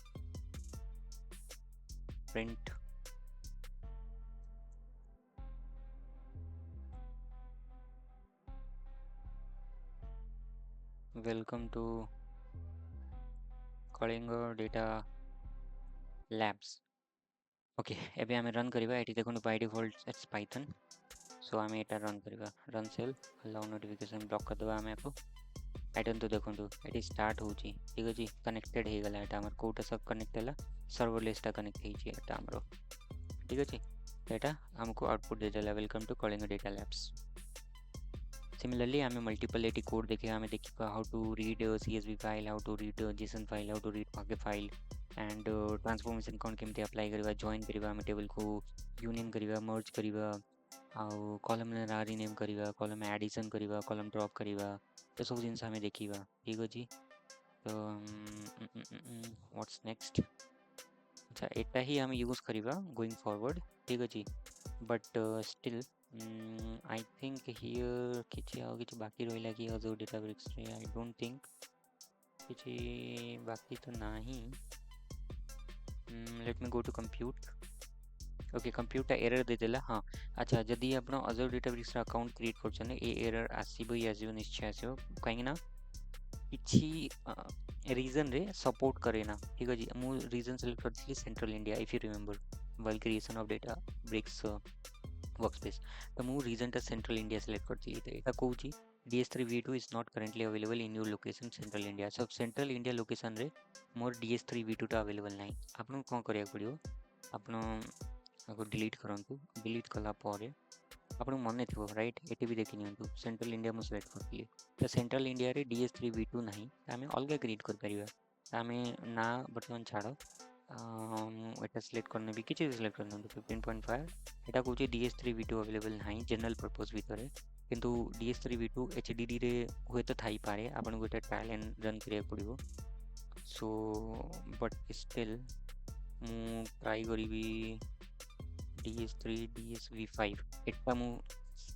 print welcome to Kalinga data labs. Okay, एबे आमे रन करिबा। एटी देखो by default it's Python, so आमे एटा रन करिबा। Run cell allow notification block कर दबा। आमे आपको पैटर्न तो देखो, एटी स्टार्ट होची, ठीक अछि। कनेक्टेड हे गला, एटा हमर कोटा सब कनेक्ट हला, सर्वरलेस टा कनेक्ट हेची एटा हमरो, ठीक अछि। एटा हमको आउटपुट दे देला, welcome to Kalinga data labs. Similarly, आमे मल्टीपल एटी कोड देखे, आमे देखिबा how to read CSV file, how to read JSON file, how to read parquet file, and transformation कौन केमती अप्लाई करिबा, जॉइन करिबा, आमे टेबल को यूनियन करिबा, मर्ज करिबा, आउ कॉलम ने रीनेम करिबा, कॉलम एडिशन करिबा, कॉलम ड्रॉप करिबा, तो सब जिंस आमे देखिबा, ठीक अछि। व्हाट्स नेक्स्ट अच्छा एटा ही आम यूज करवा गोइंग फॉरवर्ड ठीक अच्छे but still I think here किसी आ किसी बाकी रहा कि अजर डेटाब्रिक्स आई डोंट थिंक किसी बाकी तो नहीं let me go to compute okay computer error देदेला हाँ अच्छा जदि आप अजर डेटाब्रिक्स अकाउंट क्रिएट कर एरर आसो ही आसो निश्चय आसो कहीं किसी रीजन रे सपोर्ट करे ना ठीक अच्छे मुझे रीजन सेलेक्ट करती central India if you remember while creation of Databricks workspace तो मुझे रीजन टा सेंट्रल इंडिया सेलेक्ट करती तो यहाँ कौन DS3V2 is not currently available in your location central India सब सेंट्रल इंडिया लोकेशन रे मोर DS3V2 टा अवेलेबल ना आपन कौन करिया पड़ो आपन डिलीट करंतु डिलीट कला आपन मन थो राइट ये भी देखी नि सेंट्रल इंडिया मुझे सेलेक्ट करती तो सेंट्रल इंडिया रे DS3V2 नहीं आम अलग क्रिएट कर आम ना बर्तमान छाड़ एटा सिलेक्ट करने भी किसी सिलेक्ट करना 15.5 एटा कौन DS3V2 अवेलेबल ना जनरल पर्पस भितर किंतु DS3V2 HDD रे हुए तो थाई पारे आपन को ट्रायल एंड रन करिया पड़ो सो बट स्टिल मु ट्राई करी DS3 DSV5 एटा मु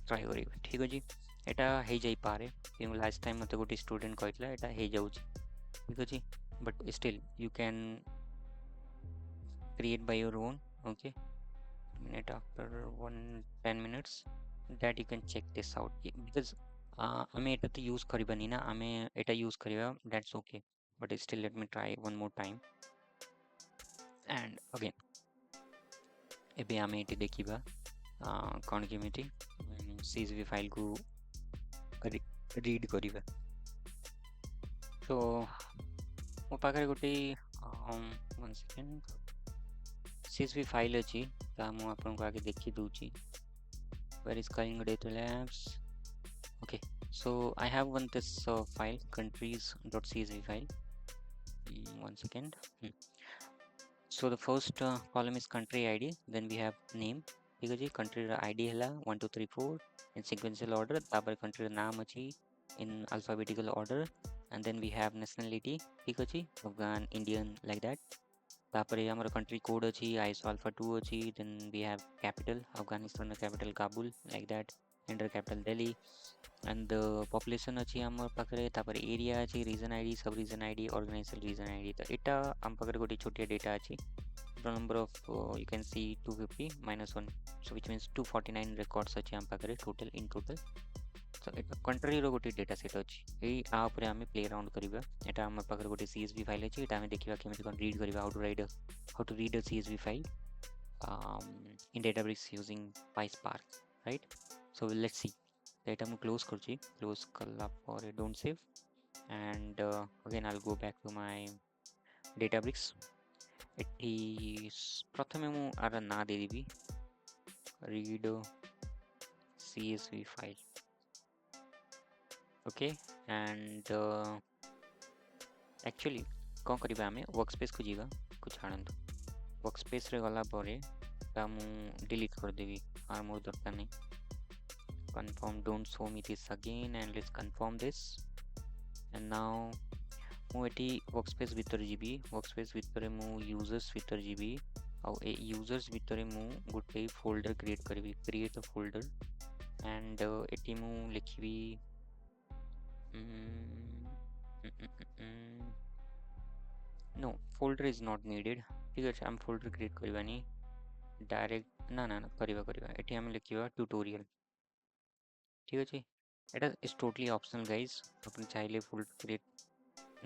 ट्राई करी ठीक अच्छे यहाँ हो जाई पारे लास्ट टाइम मत गोटे स्टूडेंट कहला एटा हो जाऊ ठीक अच्छे but still you can create by your own okay minute after 10 minutes that you can check this out because हमें एटा तो यूज करिबा नहीं ना हमें एटा यूज करिबा that's okay but still let me try one more time and again एबे हमें eighty देखिबा कौन केमिति CSV फाइल को रीड करिबा तो मो पाखरे गोटे 1 सेकेंड CSV फाइल अच्छी मुझे आपको आगे देखी दूची where is calling data labs okay so I have one this file countries.csv file 1 second so the first column is country ID then we have name ठीक है country ID है 1 2 3 4 in sequential order तापर country नाम अच्छी in alphabetical order and then we have nationality ठीक है Afghan Indian like that तापर हमारा कंट्री कोड अच्छी ISO alpha 2 अच्छी then we have capital Afghanistan capital Kabul like that enter capital Delhi and the population अच्छी आम पाखे तापर एरिया अच्छी रीजन आईडी सब region ID organization region ID तो यहाँ आम पाखे गोटे छोटिया डेटा अच्छी number of you can see 250 -1 so which means 249 records अच्छी आम पाखे टोटल इन टोटल तो यहाँ कंट्री रो गोटे डेटा सेट अच्छी यही आउे आम प्ले अराउंड करवा यहाँ आम पाखे गोटे CSV फाइल अच्छी यहाँ आम देखा केमी कौन रीड करवा how to read a CSV file in Databricks using PySpark right so let's see data mu close करची close कला पर don't save and again I'll go back to my Databricks eighty प्रथमे मु आर ना दे देबी read CSV file okay and actually कौन करवा आम workspace को जीवा कुछ छाड़ू वर्कस्पेस रे गला परे डिलीट कर देवी आर मोर दरकार नहीं confirm don't show me this again and let's confirm this and now मुझे वर्कस्पेस भीतर जीवी वर्कस्पेस भीतर मु यूजर्स भीतर जीवी आउ ए यूजर्स भीतर मु गोटे फोल्डर क्रिएट करी क्रिएट अ फोल्डर एंड एटी मु लिखी no folder is not needed ठीक है आम फोल्डर क्रिएट करवानी डायरेक्ट ना ना ना करवा एटी आम लिखा ट्यूटोरियल ठीक अच्छे एटा इज टोटली ऑप्शनल गाइज अपन चाहिए फोल्डर क्रिएट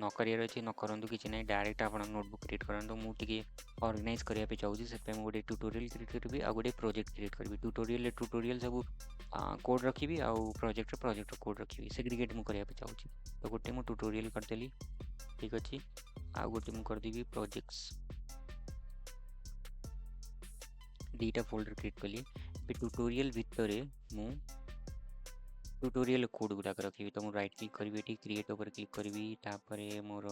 न करार अच्छे न करूँ कि ना डायरेक्ट आप नोटबुक क्रिएट करूँ मुझे ऑर्गेनाइज करने चाहिए से गोटे ट्यूटोरियल क्रिएट करी आ गोटे प्रोजेक्ट क्रिएट करी ट्यूटोरियल सब कोड रखी आउ प्रोजेक्ट कोड रखी सेग्रीगेट मुझे चाहिए तो गोटे मुझे ट्यूटोरियल करदेली ठीक अच्छे आ गोटे मुझे करदेवी प्रोजेक्ट्स दुईटा फोल्डर क्रिएट कली ट्यूटोरियल भितर मु ट्यूटोरियल कोड गुड़ाक रखी तो मुझे राइट क्लिक करी क्रिएट उपर क्लिक करी मोर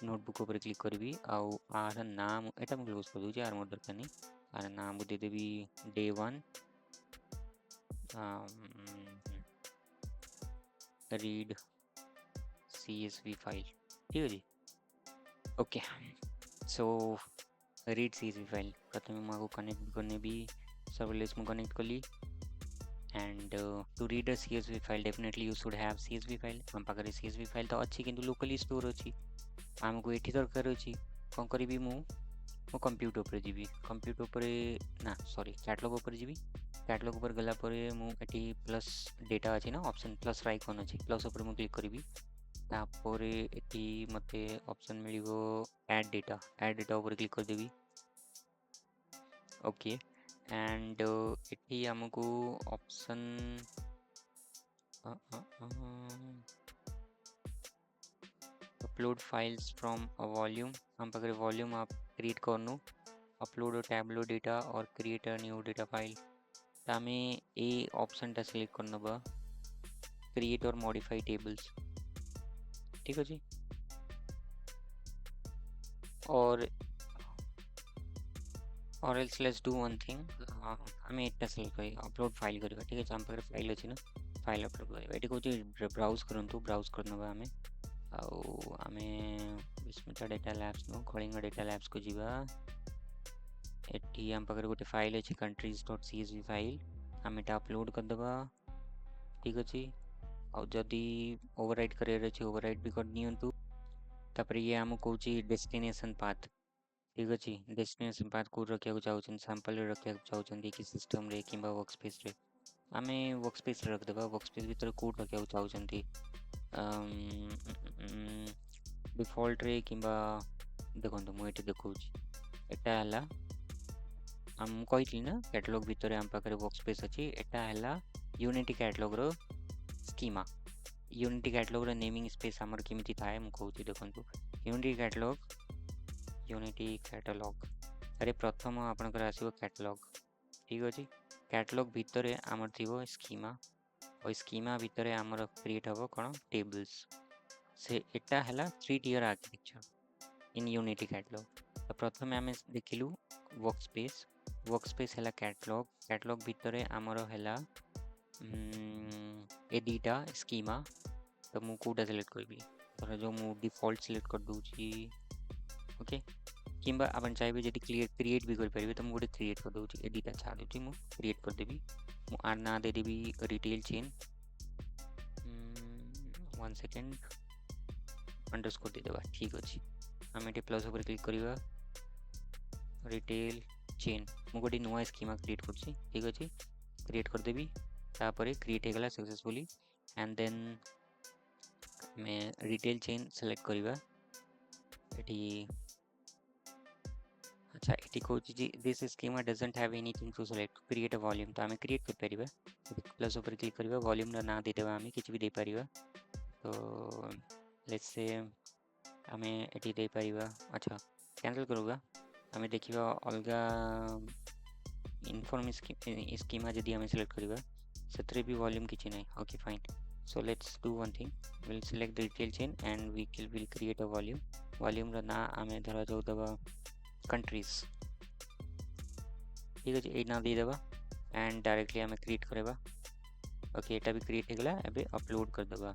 नोटबुक उपर क्लिक करी आउ आर नाम यहाँ मुझे क्लोज कर दूसरी आर मोर दरकार नहीं आर नाम मुझे देदेवी डे 1 रीड CSV फाइल ठीक अछि okay so read CSV file प्रथमे मुझे कनेक्ट करने भी सर्वलेस में कनेक्ट कली and to read a CSV file definitely you should have CSV file हम पाखरे CSV file तो अच्छी किंतु locally store अच्छी आमको एठी दरकार अच्छी कौन करी मु मो कंप्यूटर ऊपर जीवी कंप्यूटर ऊपर ना सॉरी कैटलॉग ऊपर जीवी कैटलॉग ऊपर गला परे मु एठी प्लस डेटा अछि ना ऑप्शन प्लस आइकन अछि प्लस ऊपर मु क्लिक करिवि तापर एठी मते ऑप्शन मिलिवो ऐड डेटा ऊपर क्लिक कर देबी ओके एंड एठी हमको option upload files from a volume हम पाखरे वॉल्यूम आप क्रिएट करनु अपलोड टैबलो डेटा और create a new data file Tame A option टा सिलेक्ट करना बा क्रिएट और मॉडिफाई टेबल्स ठीक है जी और else let's do one thing हमें एटा सिलेक्ट करी अपलोड फाइल करबा ठीक है हम पाखरे फाइल अछि ना फाइल अपलोड करबा एटी कोची ब्राउज करंतु ब्राउज करना बा हमें आउ हमें विस्मिता डेटा लैब्स नो कलिंग डेटा लैब्स को जीवा एटी हम पाखरे गोटे फाइल अछि countries.csv फाइल हम एटा अपलोड कर दबा ठीक अछि और जदी ओवरराइट करियर अछि ओवरराइट भी कर नियंतु तापर ये हम कोची डेस्टिनेशन पाथ ठीक अछि डेस्टिनेशन पाथ को रखिया को चाहउछन सैंपल रे रखिया को चाहउछन कि सिस्टम रे किबा वर्कस्पेस रे हमें वर्कस्पेस रे रख देबा वर्कस्पेस भीतर कोड रखिया को चाहउछन डिफॉल्ट रे किबा देखंतु मु एटी देखौछि एटा हला हम कहितली ना कैटलॉग भीतर हम पाखरे वर्कस्पेस अछि एटा हला यूनिटी कैटलॉग रो स्कीमा यूनिटी कैटलॉग रो नेमिंग स्पेस हमर केमिति थाए मु कहउछि देखंतु यूनिटी कैटलॉग अरे प्रथम आपनकर आसीबो कैटलॉग ठीक अछि कैटलॉग भीतर हमर थिबो स्कीमा और स्कीमा भीतर हमर क्रिएट हबो कोन टेबल्स से एटा हला 3 tier architecture in unity catalog तो प्रथम हमें देखिलु वर्कस्पेस हला कैटलॉग भीतर हमर हला ए दीटा स्कीमा तो मु कोडा सिलेक्ट करबी पर जो मु डिफॉल्ट सिलेक्ट कर दूची ओके किंबा अपन चाहिए जदि क्रिएट भी कर परिबे तो मु गोटे क्रिएट कर दूची ए दीटा छाड़ दूची मु क्रिएट कर देबी मु आर ना दे देबी रिटेल चेन 1 सेकंड अंडरस्कोर दे देबा ठीक अछि हम एटे प्लस ऊपर क्लिक करिवा रिटेल चेन मु गोटे नुआ स्कीमा क्रिएट करछि ठीक अछि क्रिएट कर देबी तापरे क्रिएट हेगला सक्सेसफुली एंड देन मैं रिटेल चेन सेलेक्ट करिवा एटी अच्छा एटी कोची जी this schema doesn't have anything to select create a volume तो हमें क्रिएट कर परिबा प्लस ऊपर क्लिक करिवा वॉल्यूम ना दे देबा हमें किछ भी दे परिबा तो लेट्स से हमें एटी दे परिबा अच्छा कैंसिल करूगा हमें देखिबा अलगा इनफॉर्म स्कीमा जदी हमें सिलेक्ट करिबा सतरे भी वॉल्यूम किछि नै okay fine so let's do one thing we'll select the retail chain and we will create a volume रा ना हमें धरा जाऊ दबा countries ठीक अछि ए ना दे देबा एंड डायरेक्टली हमें क्रिएट करेबा ओके एटा भी क्रिएट हेगला एबे अपलोड कर देबा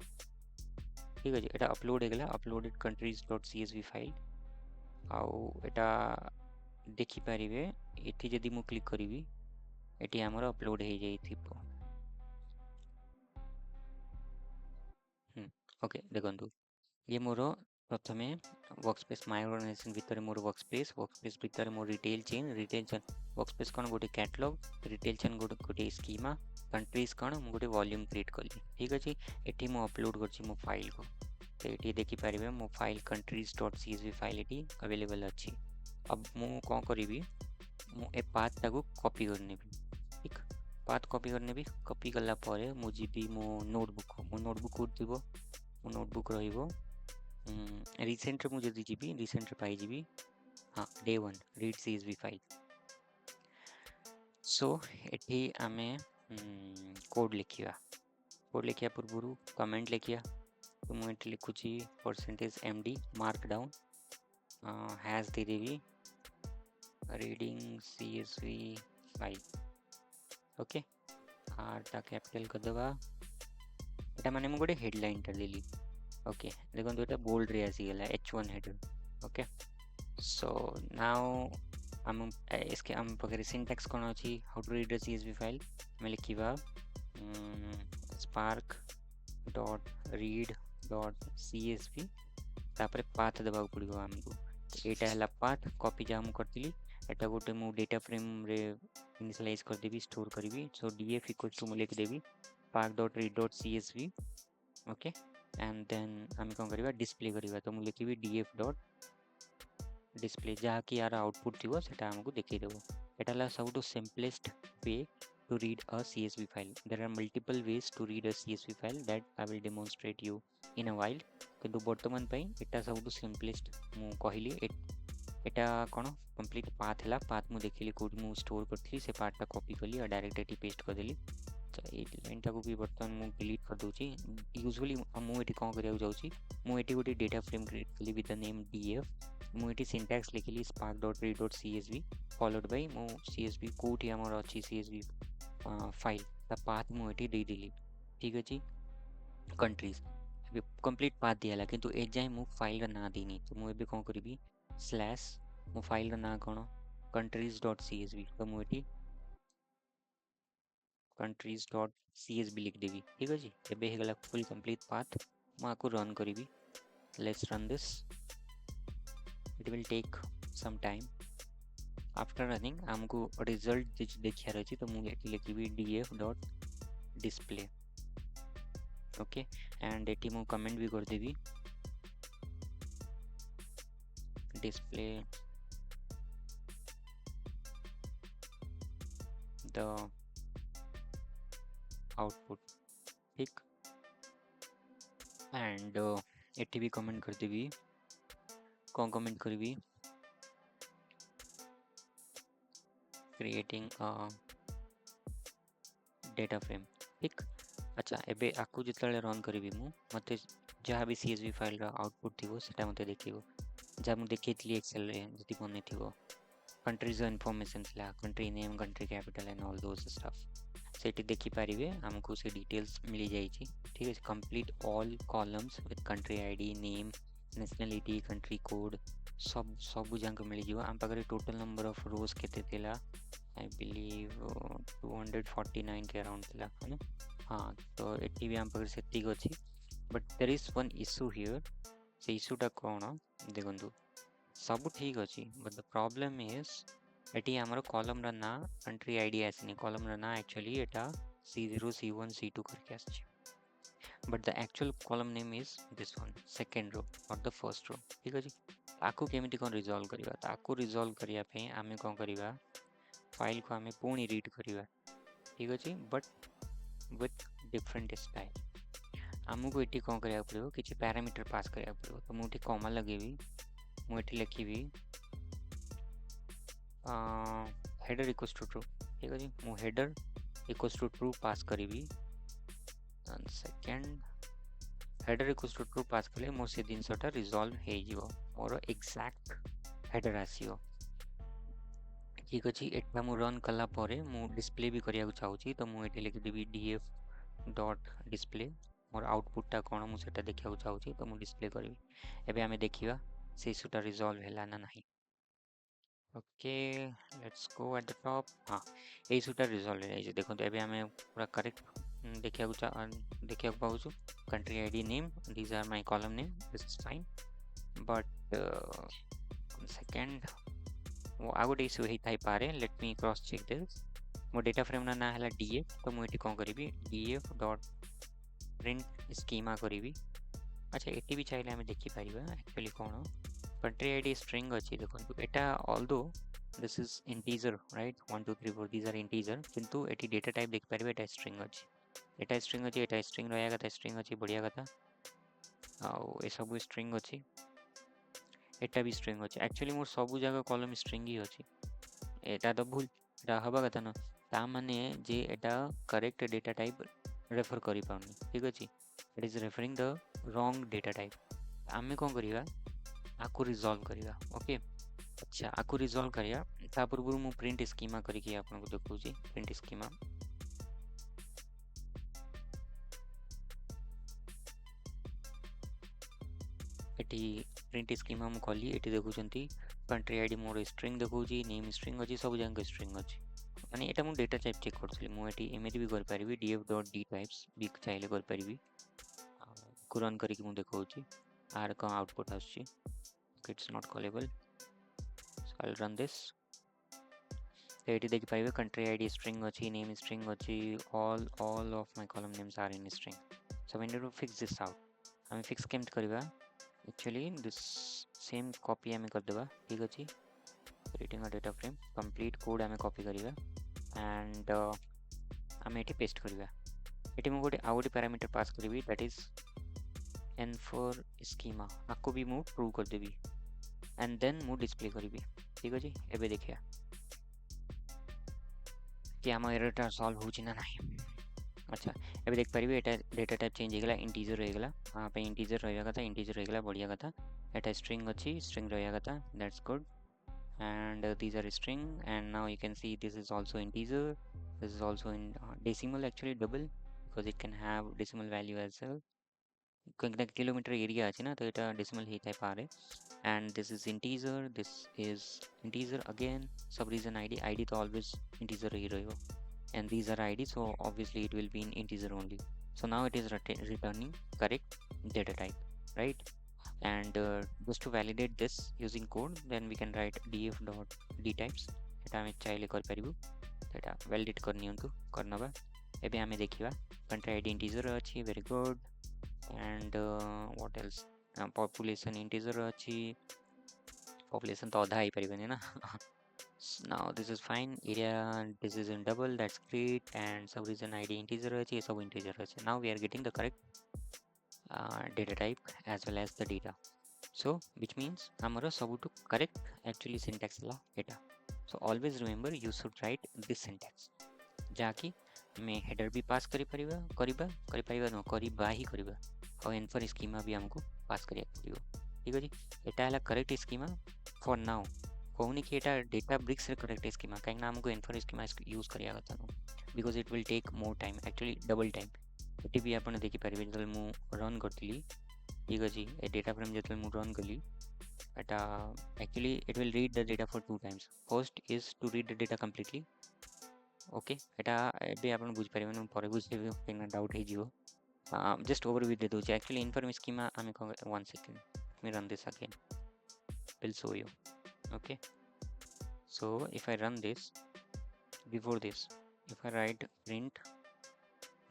ठीक अछि एटा अपलोड हेगला अपलोडेड countries.csv फाइल आउ एटा देखि परिबे एठी जदी मु क्लिक करिवि एटी हमर अपलोड हे जाई थिबो ओके देखंतु ये मोर प्रथमे वर्कस्पेस माय ऑर्गेनाइजेशन भीतर मोर वर्कस्पेस भीतर मोर रिटेल चेन वर्कस्पेस कोन गोटे कैटलॉग रिटेल चेन गोटे स्कीमा कंट्रीज कोन मु गोटे वॉल्यूम क्रिएट करली ठीक अछि एठी मु अपलोड करछि मो फाइल को तो एठी देखि परिबे मो फाइल countries.csv फाइल एठी अवेलेबल अछि अब मु कोन करिवि मु ए पाथ ताको कॉपी करनेबी ठीक पाथ कॉपी करनेबी कॉपी करला परे मु जीबी मो नोटबुक को दिबो मो नोटबुक रहिबो रिसेंट रे मु जदी जीबी रिसेंट रे पाई जीबी हां day 1 read CSV file so एठी आमे कोड लिखिया पूर्वरु कमेंट लिखिया तो मु एठी लिखुची %md मार्कडाउन हैज दे देबी रीडिंग csv फाइल ओके आर ता कैपिटल कर देबा एटा माने मु गोटे हेडलाइन टा देली ओके देखो ये बोल्ड रे आसीगला H1 header okay so now हम इसके आम पाखे सिंटैक्स कौन अच्छी how to read a CSV file आम लिखा spark dot read dot CSV तापर पाथ देवा पड़ो आमको यहाँ है पाथ कॉपी जहाँ मुझे करी एटा गोटे मु डेटा फ्रेम रे इनिशियलाइज करदेवी स्टोर करी सो df इक्वल टू मुझे लिखिदेवी spark dot read dot CSV okay and then आम कौन करवा डिस्प्ले करवा तो मुझे लिखी df डॉट डिस्प्ले जहाँकि यार आउटपुट थी से आमको देखईदेव यहाँ सब simplest way to read a CSV file there are multiple ways to read a CSV file that I will demonstrate you in a while किंतु बर्तमान यहाँ सब सिंपलेस्ट मु कहली यहाँ कौन कंप्लीट पाथ है पाथ मुझे देखिली कौट मुझे स्टोर करी से पार्टा कॉपी कली और डायरेक्ट ये पेस्ट करदेली ये लाइनटा को भी बर्तमान मुझे डिलीट कर दूसरी यूजुअली मुझे कौन करने जाऊँगी मुझे गोटे डेटा फ्रेम क्रिएट कली विथ द नेम DF मुझे सिंटैक्स लिखिली spark dot read dot CSV followed by मो CSV कोठी आमर अच्छी CSV फाइल ता पाथ मुझे देदेली ठीक अच्छे कंट्रीज कंप्लीट पाथ दिया किंतु ए जाए मु फाइल ना देनी तो मुझे कौन करी स्लैश मो फाइल ना कौन कंट्रीज डॉट CSV तो मुझे कंट्रीज डॉट CSV लिखदेवी ठीक अच्छे एबे होगला फुल कंप्लीट पाथ मुझे रन करी let's run this it will take some time after running आमको रिजल्ट देखार अच्छे तो मुझे लिखी df dot display okay and ये मुझे कमेंट भी करदेवी डिस्प्ले द आउटपुट ठीक एंड ये भी कमेंट करदेवी कौन कमेंट करी क्रिएटिंग अ डेटा फ्रेम ठीक अच्छा एबे आपको जिते रन करी मु मत जहाँ भी CSV फाइल आउटपुट थी से मत देख जहाँ मुझे देखी एक्सेल जी बन थी कंट्रीज इनफॉरमेशन था country name country capital and all those stuff से देखिपारे आमको से डिटेल्स मिल जाए ठीक है complete all columns with country ID name nationality country code सब जाक मिल जाए आम पाखे टोटल नंबर ऑफ रोज के आई बिलीव 249 के अराउंड थी है ना हाँ तो ये भी आम पाखे से अच्छी but there is one issue here से इश्यूटा कौन देखो सब ठीक अच्छे बट द प्रॉब्लम इज ये आमर कॉलम ना कंट्री ID आसनी कॉलम ना एक्चुअली यहाँ C0 C1 C2 करके आस but the actual column name is this one second row और द फर्स्ट रो ठीक अच्छे आपको केमी कौन रिजॉल्व करवा तो आपको रिजॉल्व करने आम कौन करवा फाइल को आम पुणी रीड करवा ठीक अच्छे बट विथ डिफरेंट स्टाइल आमको ये कौन करा पड़ो कि पैरामीटर पास करा पड़ो तो मुझे कमा लगेबी मुझे लिखी हेडर इक्वल्स टू ट्रू ठीक अच्छे मु header equals to true pass करी second header equals to true pass कले मोर से जिनसटा रिजॉल्व हो मोर एक्जाक्ट हेडर आसीओ ठीक अच्छे एटा मु रन कलापर मु डिस्प्ले भी करने चाहूँगी तो मुझे लिखिदेवी df डॉट डिस्प्ले मोर आउटपुटा कौन मुझे देखा चाहूँगी तो मुझे डिस्प्ले करी एबे आमे देखिबा से इश्यूटा रिजॉल्व है ना नहीं okay let's go at the top हाँ ये इश्यूटा रिजॉल्व है देखो तो एबे आमे पूरा करेक्ट देखा पाऊँ country ID name these are my column name this is fine but second वो आ गोटे इश्यू होता है पारे let me cross check this मो डेटा फ्रेम ना है DF तो मुझे कौन करी df डॉट प्रिंट स्कीमा करी अच्छा ये भी चाहिए आम देखिपर एक्चुअली कौन कंट्री ID स्ट्रिंग अच्छी देखो यहाँ although this is integer right 1 2 3 4 these are integer किंतु ये डेटा टाइप देखिपारे यहाँ स्ट्रिंग अच्छी यहाँ स्ट्रिंग अच्छी यहाँ स्ट्रिंग रहा कथा स्ट्रिंग अच्छी बढ़िया कथा आउ ये सब स्ट्रिंग अच्छी यहाँ भी स्ट्रिंग अच्छी एक्चुअली मोर सब जगह कॉलम स्ट्रिंग ही अच्छी यहाँ तो भूल यहाँ हवा कथा ना ता माने जे यहाँ करेक्ट डेटा टाइप रेफर करी पाउनी ठीक अच्छे it is referring the wrong data type आमे कौन करवा आपको रिजॉल्व करवा ओके अच्छा आपको रिजॉल्व करवा ता पूर्व मु प्रिंट स्कीमा करके आपको देखूँ print schema eighty print schema मु कली एटी देखुचंती कंट्री आईडी मोर स्ट्रिंग देखौची नेम स्ट्रिंग अछि सब जंग स्ट्रिंग अछि माने एटा मु डेटा टाइप चेक करथली मु एटी एमएडी भी कर परिबी df.dtypes भी चाहिले कर परिबी को रन करिक मु देखौची आर का आउटपुट आछि it's not callable so I will run this तो ये देखि पाइबे कंट्री आईडी स्ट्रिंग अच्छी नेम स्ट्रिंग अच्छी all of my column names are in string so we need to fix this out हमें फिक्स केमत करबा एक्चुअली दिस सेम कॉपी हमें कर देबा ठीक अछि creating a data frame complete code हमें कॉपी करबा एंड हमें एटी पेस्ट करबा एटी मु गोटे आउट पैरामीटर पास करबी that is n for schema आपको भी मु ट्रू कर देबी एंड देन मु डिस्प्ले करबी ठीक अछि एबे देखिया कि आम एररटा सॉल्व होची ना नहीं अच्छा एबे देख परिबे एटा डेटा टाइप चेंज हेगला इंटीजर रहेगला हां पे इंटीजर रहेगा था इंटीजर रहेगला बढ़िया कथा एटा स्ट्रिंग अछि स्ट्रिंग रहेगा था that's good and these are string and now you can see this is also integer this is also in decimal actually double because it can have decimal value as well kilometer area अछि ना तो एटा decimal ही type आ रे and this is integer again sub region id तो always integer ही रहेगा and these are id so obviously it will be in integer only so now it is returning correct data type right and just to validate this using code then we can write df.dtypes एटा हम चाहिले कर परिबु एटा validate करनी हंतु करनबा एबे हमें देखिबा country ID integer अछि very good and what else population integer अछि population तो आधा ही परिबने ना now this is fine area this is in double that's great and sub region id integer अछि सब integer अछि now we are getting the correct data type as well as the data so which means amara sabutu correct actually syntax la eta so always remember you should write this syntax जाकि हमें header भी पास करि परिबा no करिबा ही करिबा और n for schema भी हमको पास करिया पड़िबो ठीक अछि एटा हला करेक्ट स्कीमा फॉर नाउ कहूनी कि एटा डेटा ब्रिक्स रे करेक्ट स्कीमा काहे ना हमको n for schema यूज करिया गता no because it will take more time actually double time एटी भी आपण देखि परिबे जल मु रन करतिली ठीक अछि ए डेटा फ्रेम जतल मु रन कली एटा actually it will read the data for two times first is to read the data completely okay एटा एबे आपण बुझ परिबे परे बुझेबे पेना डाउट हे जिवो just overview they दोचे actually inform schema I'm going 1 second let me run this again will show you okay so if I run this before this if I write print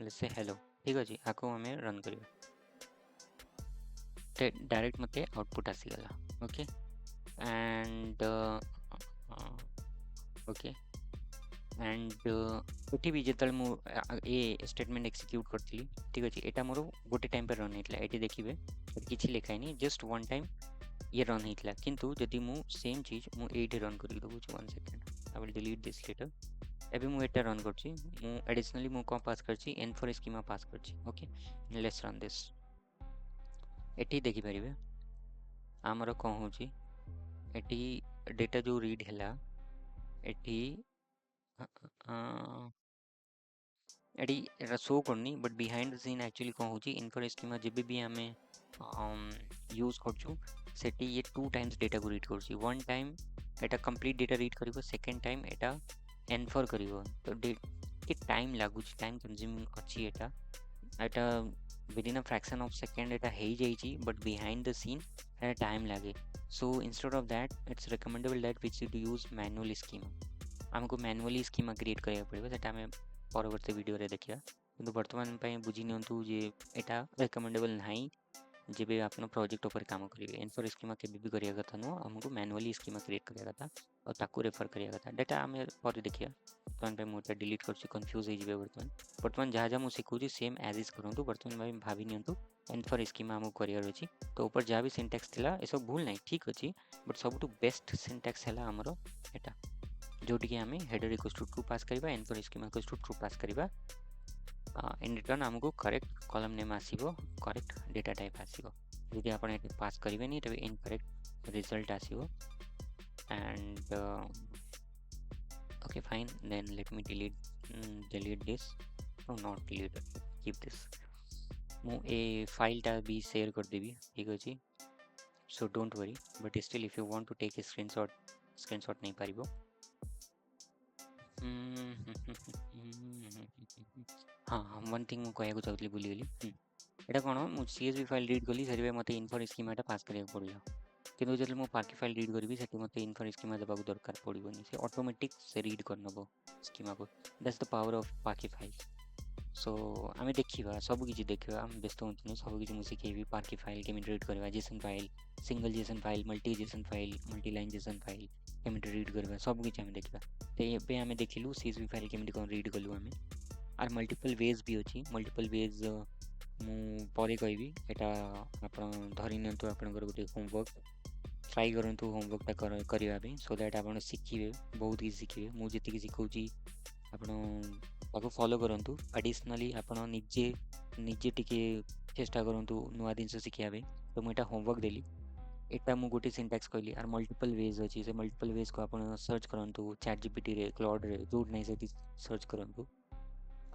let's say hello ठीक अछि आको हमें run करियो ते direct मते output आसी गला okay and okay and eighty भी जेतल मु ए स्टेटमेंट एक्सिक्यूट करथली ठीक अछि एटा मोर गोटे टाइम पे रन हेतला एटी देखिबे किछि लिखाइ नै जस्ट वन टाइम ये रन हेतला किंतु जदि मु सेम चीज मु एटी रन करि दबु 1 second I will delete this later एबे मु एटा रन करछि मु एडिशनली मु को पास करछि n for schema पास करछि ओके लेट्स रन दिस एटी देखि परिबे हमर को होछि एटी डेटा जो रीड हैला एटी एटी शो करनी but behind the scene actually कौन होची इन for schema जब भी हमें यूज करछु सेटी ये टू टाइम्स डेटा को रीड करछि वन टाइम एटा कंप्लीट डेटा रीड करिवो सेकंड टाइम एटा n for करिवो तो के टाइम लागु टाइम कंज्यूमिंग अछि एटा एटा within a fraction of second एटा हेइ जाइछि but behind the scene Etah time लागे so instead of that it's recommendable that we should use manual schema हमको मैनुअली स्कीमा क्रिएट करिया पड़िबो सेटा हमें परवर्ती वीडियो रे देखिया किंतु वर्तमान पय बुझी नियंतु जे एटा रिकमेंडेबल नाही जेबे आपन प्रोजेक्ट ऊपर काम करिवे इन for schema के भी करिया कथा नो हमको मैनुअली स्कीमा क्रिएट करिया कथा और ताकू रेफर करिया कथा डेटा हमें पर देखिया वर्तमान पे मोटा डिलीट करछि कंफ्यूज हे जिवे वर्तमान जहा जहा मु सिखुछि सेम एज इज करंतु वर्तमान भाई भाबी नियंतु इन for schema हमको करिया अछि तो ऊपर जहा भी सिंटैक्स थिला ए सब भूल नाही ठीक अछि बट सबटू बेस्ट सिंटैक्स हैला हमरो एटा जोटी के हमें header equals to true pass करिबा n for schema equals to true pass करिबा इन रिटर्न हमको करेक्ट कॉलम नेम आसीबो करेक्ट डेटा टाइप आसीबो यदि आपण एटी पास करिवे नि तबे इनकरेक्ट रिजल्ट आसीबो and okay fine then let me delete this no not delete keep this मु ए फाइल टा भी शेयर कर देबी ठीक अछि so don't worry, but still if you want to take a screenshot नहीं पारिबो। हाँ हाँ वन थिंग ମୁଁ କହିବାକୁ ଚାହୁଥିଲି ଭୁଲିଗଲି। ଏଇଟା କ'ଣ ମୁଁ CSV ଫାଇଲ୍ ରିଡ୍ କଲି ସେଥିପାଇଁ ମୋତେ ଇନଫର ସ୍କିମାଟା ପାସ୍ କରିବାକୁ ପଡ଼ିଲା, କିନ୍ତୁ ଯେତେବେଳେ ମୁଁ ପାର୍କି ଫାଇଲ୍ ରିଡ୍ କରିବି ସେଠି ମୋତେ ଇନଫର ସ୍କିମା ଦେବାକୁ ଦରକାର ପଡ଼ିବନି, ସେ ଅଟୋମେଟିକ୍ ସେ ରିଡ୍ କରିନେବ ସ୍କିମାକୁ। That's the power of parquet file. So ଆମେ ଦେଖିବା, ସବୁକିଛି ଦେଖିବା, ଆମେ ବ୍ୟସ୍ତ ହୁଅନ୍ତୁନି, ସବୁକିଛି ମୁଁ ଶିଖେଇବି। ପାର୍କି ଫାଇଲ୍ କେମିତି ରିଡ୍ କରିବା, JSON file, single JSON file, multi JSON file, multi line JSON file କେମିତି ରିଡ୍ କରିବା, ସବୁକିଛି ଆମେ ଦେଖିବା। ତ ଏବେ ଆମେ ଦେଖିଲୁ CSV ଫାଇଲ୍ କେମିତି କ'ଣ ରିଡ୍ କଲୁ ଆମେ। ଆର୍ ମଲ୍ଟିପଲ୍ ୱେଜ୍ ବି ଅଛି, ମଲ୍ଟିପଲ୍ ୱେଜ୍ ମୁଁ ପରେ କହିବି। ଏଇଟା ଆପଣ ଧରି ନିଅନ୍ତୁ ଆପଣଙ୍କର ଗୋଟେ ହୋମୱାର୍କ, ଟ୍ରାଏ କରନ୍ତୁ ହୋମୱାର୍କଟା କରିବା ପାଇଁ, ସୋ ଦ୍ୟାଟ୍ ଆପଣ ଶିଖିବେ, ବହୁତ କିଛି ଶିଖିବେ। ମୁଁ ଯେତିକି ଶିଖଉଛି ଆପଣ ତାକୁ ଫଲୋ କରନ୍ତୁ। ଆଡ଼ିସନାଲି ଆପଣ ନିଜେ ନିଜେ ଟିକେ ଚେଷ୍ଟା କରନ୍ତୁ ନୂଆ ଜିନିଷ ଶିଖିବା ପାଇଁ। ତ ମୁଁ ଏଇଟା ହୋମୱାର୍କ ଦେଲି, ଏଇଟା ମୁଁ ଗୋଟେ ସିଣ୍ଟାକ୍ସ କହିଲି, ଆର୍ ମଲ୍ଟିପଲ୍ ୱେଜ୍ ଅଛି, ସେ ମଲ୍ଟିପଲ୍ ୱେଜ୍କୁ ଆପଣ ସର୍ଚ୍ଚ କରନ୍ତୁ ChatGPTରେ, କ୍ଲାଉଡ଼ରେ, ଯେଉଁଠି ନାହିଁ ସେଠି ସର୍ଚ୍ଚ କରନ୍ତୁ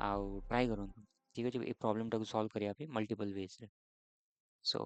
ଆଉ ଟ୍ରାଏ କରନ୍ତୁ। ଠିକ୍ ଅଛି, ଏ ପ୍ରୋବ୍ଲେମଟାକୁ ସଲ୍ଭ କରିବା ପାଇଁ ମଲ୍ଟିପଲ୍ ୱେଜ୍ରେ। ସୋ